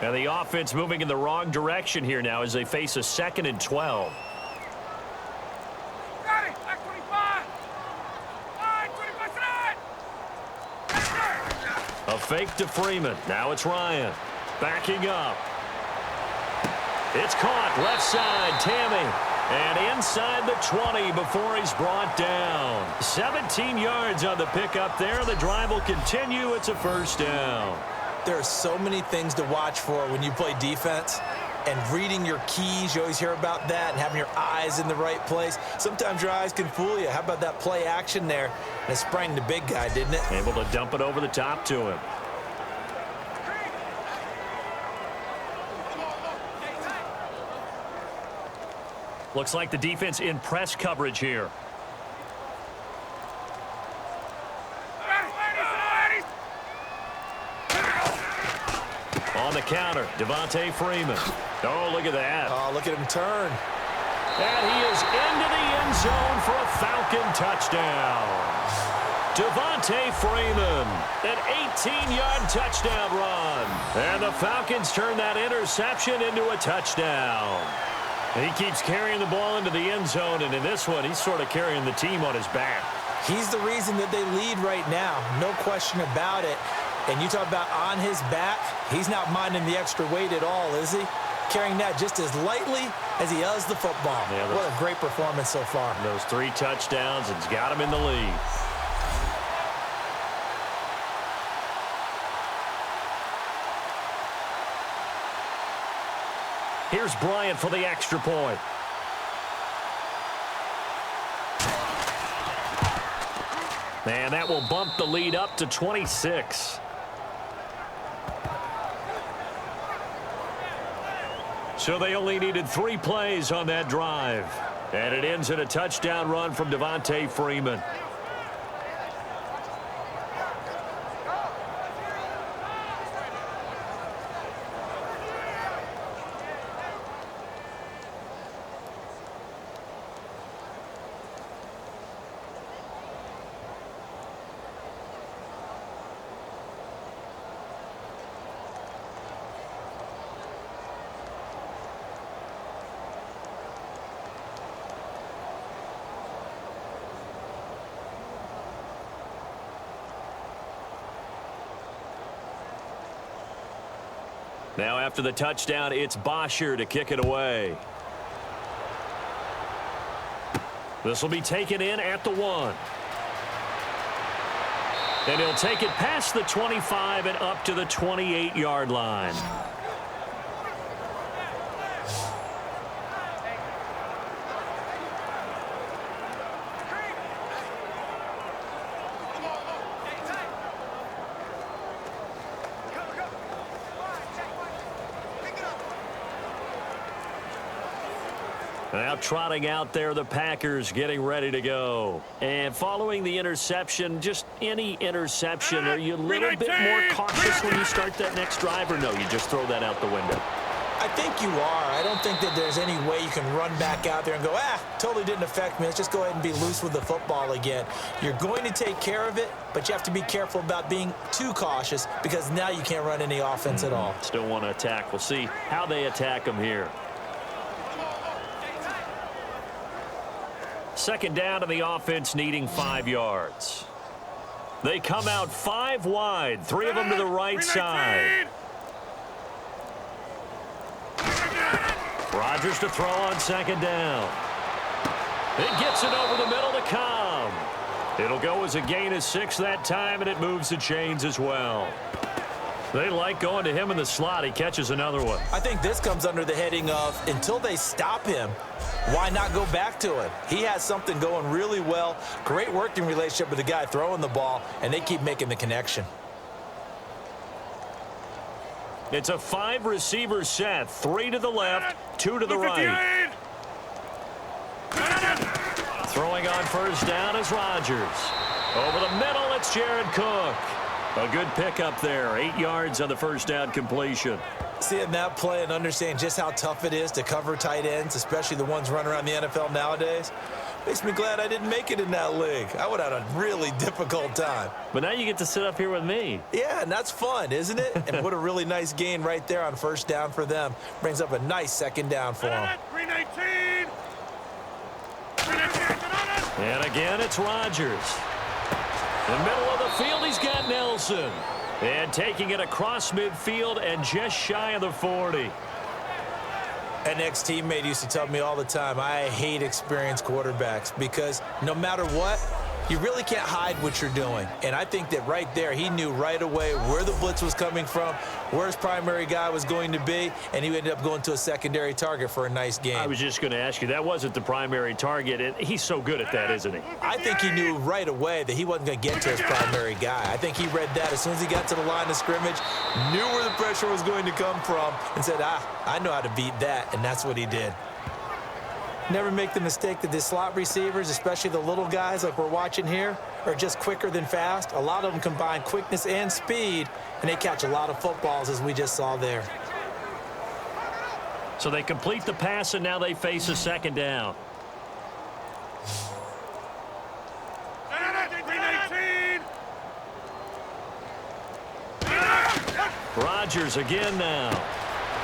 And the offense moving in the wrong direction here now as they face a 2nd and 12. Got it. Back 25. Line 25 side. A fake to Freeman. Now it's Ryan. Backing up. It's caught. Left side. Tammy. And inside the 20 before he's brought down. 17 yards on the pickup there. The drive will continue. It's a first down. There are so many things to watch for when you play defense, and reading your keys, you always hear about that, and having your eyes in the right place. Sometimes your eyes can fool you. How about that play action there? And it sprang the big guy, didn't it? Able to dump it over the top to him. Looks like the defense in press coverage here. On the counter, Devontae Freeman. Oh, look at that. Oh, look at him turn. And he is into the end zone for a Falcon touchdown. Devontae Freeman, an 18-yard touchdown run. And the Falcons turn that interception into a touchdown. He keeps carrying the ball into the end zone, and in this one, he's sort of carrying the team on his back. He's the reason that they lead right now. No question about it. And you talk about on his back, he's not minding the extra weight at all, is he? Carrying that just as lightly as he does the football. Yeah, what a great performance so far. Those 3 touchdowns, it's got him in the lead. Here's Bryant for the extra point. And that will bump the lead up to 26. So they only needed 3 plays on that drive. And it ends in a touchdown run from Devontae Freeman. Now after the touchdown, it's Bosher to kick it away. This will be taken in at the 1. And he'll take it past the 25 and up to the 28-yard line. Now trotting out there, the Packers getting ready to go. And following the interception, just any interception, are you a little bit more cautious when you start that next drive, or no, you just throw that out the window? I think you are. I don't think that there's any way you can run back out there and go, totally didn't affect me. Let's just go ahead and be loose with the football again. You're going to take care of it, but you have to be careful about being too cautious because now you can't run any offense at all. Still want to attack. We'll see how they attack them here. Second down, and the offense needing 5 yards. They come out 5 wide, 3 of them to the right side. Rodgers to throw on second down. It gets it over the middle to Cobb. It'll go as a gain of 6 that time, and it moves the chains as well. They like going to him in the slot. He catches another one. I think this comes under the heading of until they stop him, why not go back to it? He has something going really well. Great working relationship with the guy throwing the ball, and they keep making the connection. It's a 5-receiver set. 3 to the left, 2 to the right. Throwing on first down is Rodgers. Over the middle, it's Jared Cook. A good pickup there. 8 yards on the first down completion. Seeing that play and understanding just how tough it is to cover tight ends, especially the ones running around the NFL nowadays, makes me glad I didn't make it in that league. I would have had a really difficult time. But now you get to sit up here with me. Yeah, and that's fun, isn't it? And what a really nice gain right there on first down for them. Brings up a nice second down for them. 319. And again, it's Rodgers. In the middle of the field, he's got Nelson. And taking it across midfield and just shy of the 40. An ex-teammate used to tell me all the time, I hate experienced quarterbacks because no matter what, you really can't hide what you're doing. And I think that right there, he knew right away where the blitz was coming from, where his primary guy was going to be, and he ended up going to a secondary target for a nice game. I was just going to ask you, that wasn't the primary target, and he's so good at that, isn't he? I think he knew right away that he wasn't going to get to his primary guy. I think he read that as soon as he got to the line of scrimmage, knew where the pressure was going to come from, and said, I know how to beat that, and that's what he did. Never make the mistake that the slot receivers, especially the little guys like we're watching here, are just quicker than fast. A lot of them combine quickness and speed, and they catch a lot of footballs, as we just saw there. So they complete the pass, and now they face a second down. 319. Rodgers again now.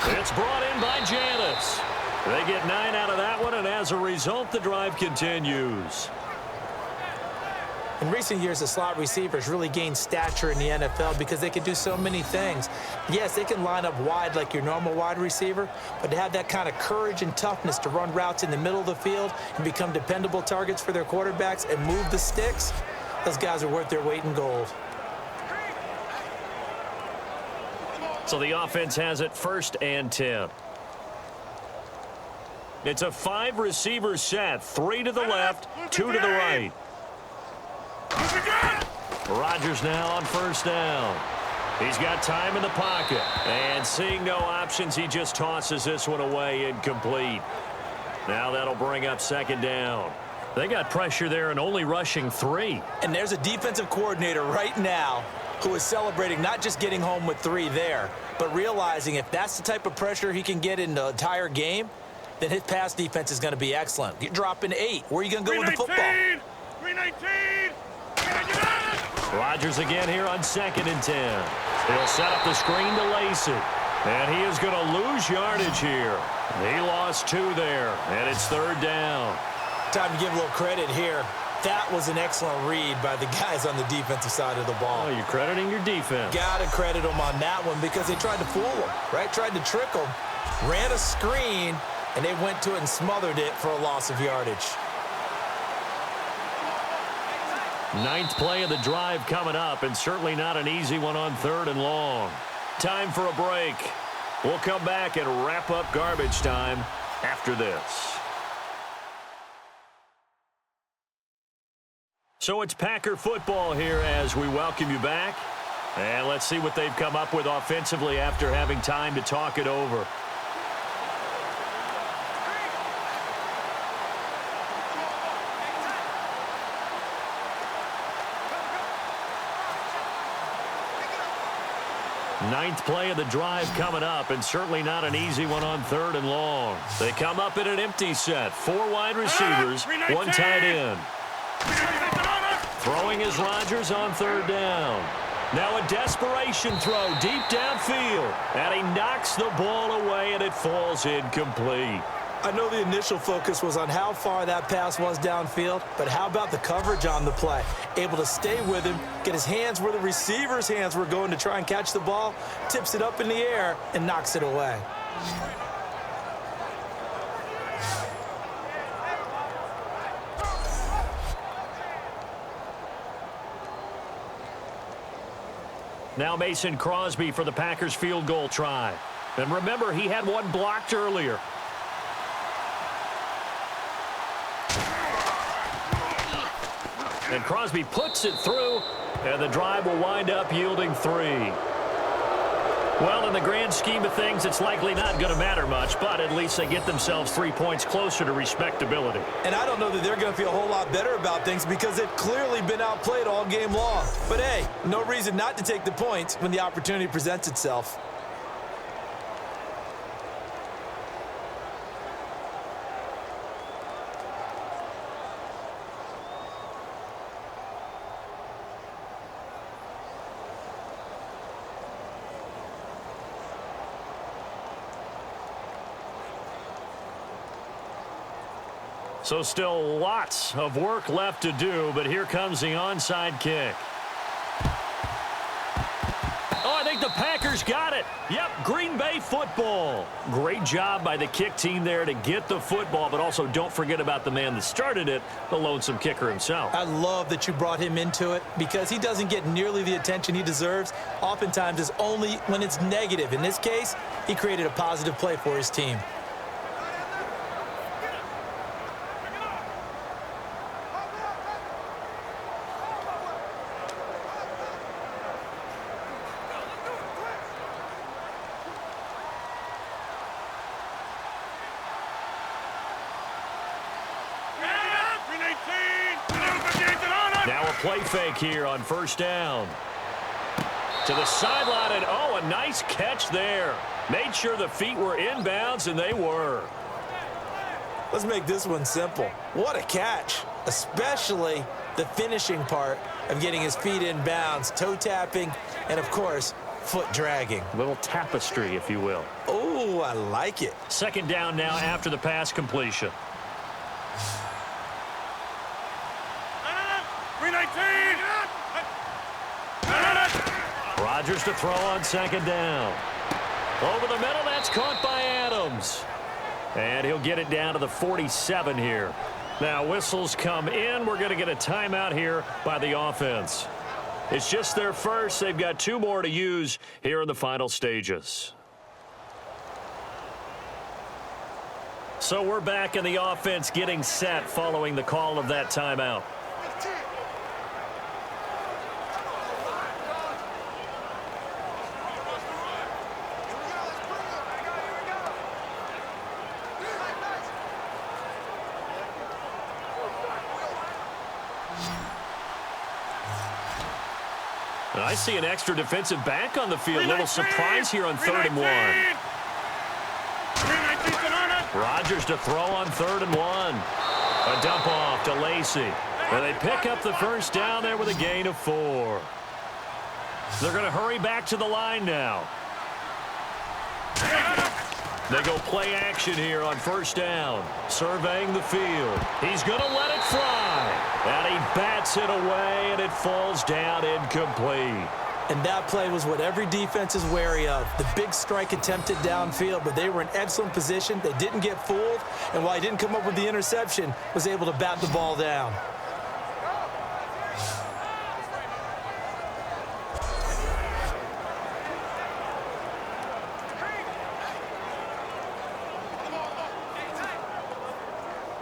It's brought in by Janis. They get 9 out of that one, and as a result, the drive continues. In recent years, the slot receivers really gained stature in the NFL because they can do so many things. Yes, they can line up wide like your normal wide receiver, but to have that kind of courage and toughness to run routes in the middle of the field and become dependable targets for their quarterbacks and move the sticks, those guys are worth their weight in gold. So the offense has it 1st and 10. It's a 5-receiver set. 3 to the left, 2 to the right. Rodgers now on first down. He's got time in the pocket. And seeing no options, he just tosses this one away incomplete. Now that'll bring up second down. They got pressure there and only rushing 3. And there's a defensive coordinator right now who is celebrating not just getting home with 3 there, but realizing if that's the type of pressure he can get in the entire game, then his pass defense is going to be excellent. You're dropping 8. Where are you going to go with the football? 319. Rodgers again here on 2nd and 10. He'll set up the screen to Lacey. And he is going to lose yardage here. He lost 2 there, and it's 3rd down. Time to give a little credit here. That was an excellent read by the guys on the defensive side of the ball. Oh, you're crediting your defense. Got to credit them on that one because they tried to fool them, right? Tried to trick them, ran a screen, and they went to it and smothered it for a loss of yardage. 9th play of the drive coming up, and certainly not an easy one on 3rd and long. Time for a break. We'll come back and wrap up garbage time after this. So it's Packer football here as we welcome you back. And let's see what they've come up with offensively after having time to talk it over. Ninth play of the drive coming up, and certainly not an easy one on 3rd and long. They come up in an empty set. 4 wide receivers, 1 tight end. Throwing is Rodgers on 3rd down. Now a desperation throw deep downfield, and he knocks the ball away, and it falls incomplete. I know the initial focus was on how far that pass was downfield, but how about the coverage on the play? Able to stay with him, get his hands where the receiver's hands were going to try and catch the ball, tips it up in the air, and knocks it away. Now Mason Crosby for the Packers field goal try. And remember, he had one blocked earlier. And Crosby puts it through, and the drive will wind up yielding 3. Well, in the grand scheme of things, it's likely not going to matter much, but at least they get themselves 3 points closer to respectability. And I don't know that they're going to feel a whole lot better about things because they've clearly been outplayed all game long. But, hey, no reason not to take the points when the opportunity presents itself. So still lots of work left to do, but here comes the onside kick. Oh, I think the Packers got it. Yep, Green Bay football. Great job by the kick team there to get the football, but also don't forget about the man that started it, the lonesome kicker himself. I love that you brought him into it because he doesn't get nearly the attention he deserves. Oftentimes it's only when it's negative. In this case, he created a positive play for his team. Now a play fake here on first down. To the sideline, and oh, a nice catch there. Made sure the feet were inbounds, and they were. Let's make this one simple. What a catch, especially the finishing part of getting his feet in bounds, toe tapping, and, of course, foot dragging. A little tapestry, if you will. Oh, I like it. Second down now after the pass completion. 319. Rodgers to throw on second down. Over the middle, that's caught by Adams. And he'll get it down to the 47 here. Now whistles come in. We're going to get a timeout here by the offense. It's just their first. They've got 2 more to use here in the final stages. So we're back in the offense getting set following the call of that timeout. And I see an extra defensive back on the field. A little surprise here on 3rd and 1. Rodgers to throw on 3rd and 1. A dump off to Lacey. And they pick up the first down there with a gain of 4. They're going to hurry back to the line now. They go play action here on first down. Surveying the field. He's going to let it fly. And he bats it away, and it falls down incomplete. And that play was what every defense is wary of. The big strike attempted downfield, but they were in excellent position. They didn't get fooled, and while he didn't come up with the interception, was able to bat the ball down.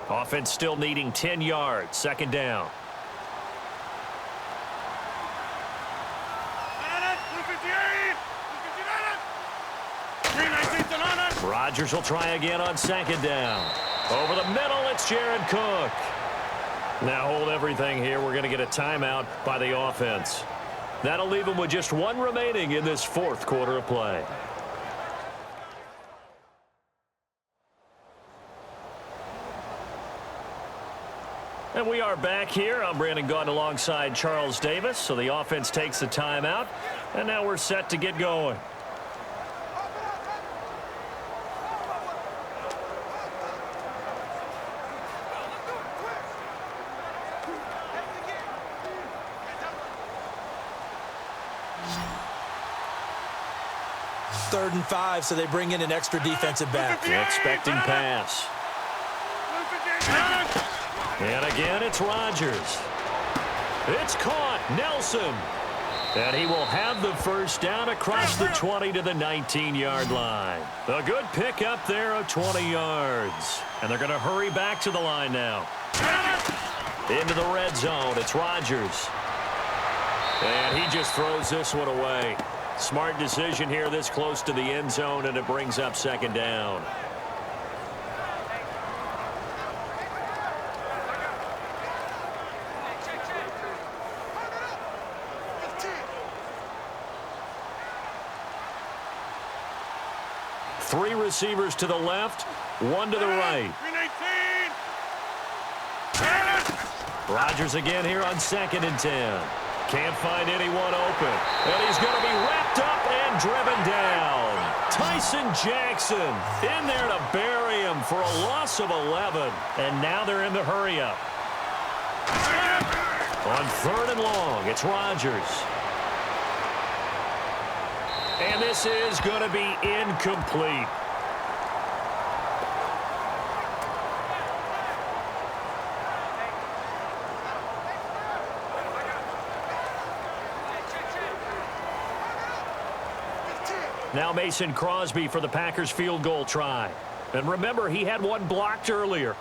Offense still needing 10 yards. Second down. Rodgers will try again on second down. Over the middle, it's Jared Cook. Now hold everything here. We're going to get a timeout by the offense. That'll leave them with just 1 remaining in this 4th quarter of play. And we are back here. I'm Brandon Gaudin alongside Charles Davis. So the offense takes the timeout. And now we're set to get going. Third and 5, so they bring in an extra defensive back. Expecting pass. And again, it's Rodgers. It's caught. Nelson. And he will have the first down across the 20 to the 19-yard line. A good pickup there of 20 yards. And they're going to hurry back to the line now. Into the red zone. It's Rodgers. And he just throws this one away. Smart decision here this close to the end zone, and it brings up second down. Three receivers to the left, one to the right. Rodgers again here on 2nd and 10. Can't find anyone open. And he's going to be wrapped up and driven down. Tyson Jackson in there to bury him for a loss of 11. And now they're in the hurry-up. On 3rd and long, it's Rodgers. And this is going to be incomplete. Now Mason Crosby for the Packers field goal try. And remember, he had one blocked earlier.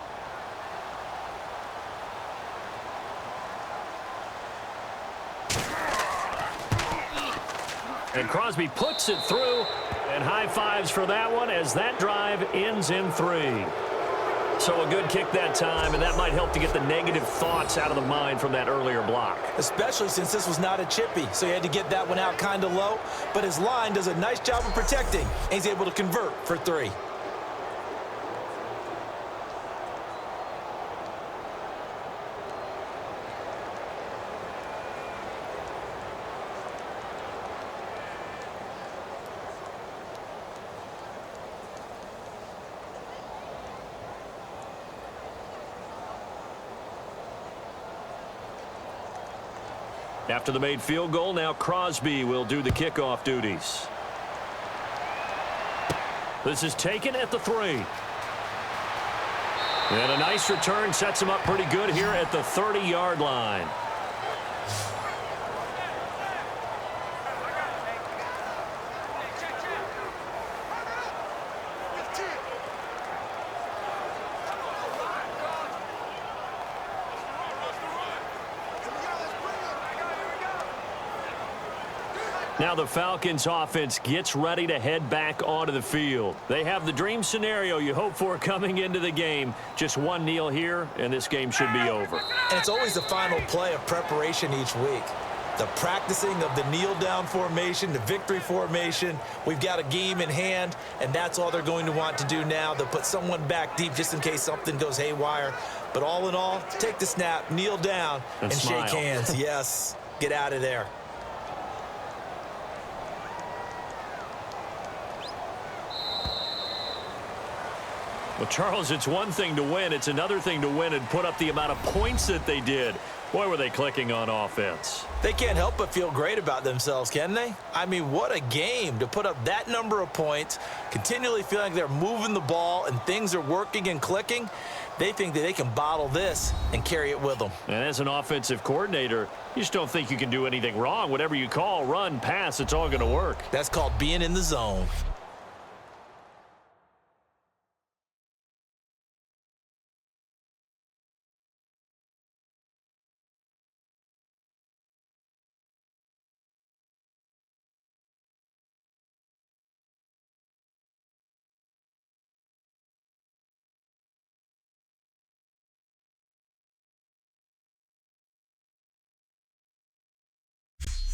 And Crosby puts it through, and high fives for that one as that drive ends in 3. So a good kick that time, and that might help to get the negative thoughts out of the mind from that earlier block. Especially since this was not a chippy, so he had to get that one out kind of low. But his line does a nice job of protecting, and he's able to convert for 3. After the made field goal, now Crosby will do the kickoff duties. This is taken at the 3. And a nice return sets him up pretty good here at the 30-yard line. Now the Falcons offense gets ready to head back onto the field. They have the dream scenario you hope for coming into the game. Just one kneel here, and this game should be over. And it's always the final play of preparation each week. The practicing of the kneel-down formation, the victory formation. We've got a game in hand, and that's all they're going to want to do now. They'll put someone back deep just in case something goes haywire. But all in all, take the snap, kneel down, and shake hands. Yes, get out of there. Well, Charles, it's one thing to win. It's another thing to win and put up the amount of points that they did. Boy, were they clicking on offense. They can't help but feel great about themselves, can they? I mean, what a game to put up that number of points, continually feeling like they're moving the ball and things are working and clicking. They think that they can bottle this and carry it with them. And as an offensive coordinator, you just don't think you can do anything wrong. Whatever you call, run, pass, it's all going to work. That's called being in the zone.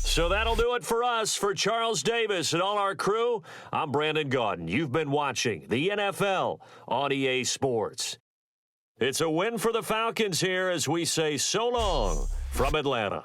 So that'll do it for us. For Charles Davis and all our crew, I'm Brandon Gaudin. You've been watching the NFL on EA Sports. It's a win for the Falcons here as we say so long from Atlanta.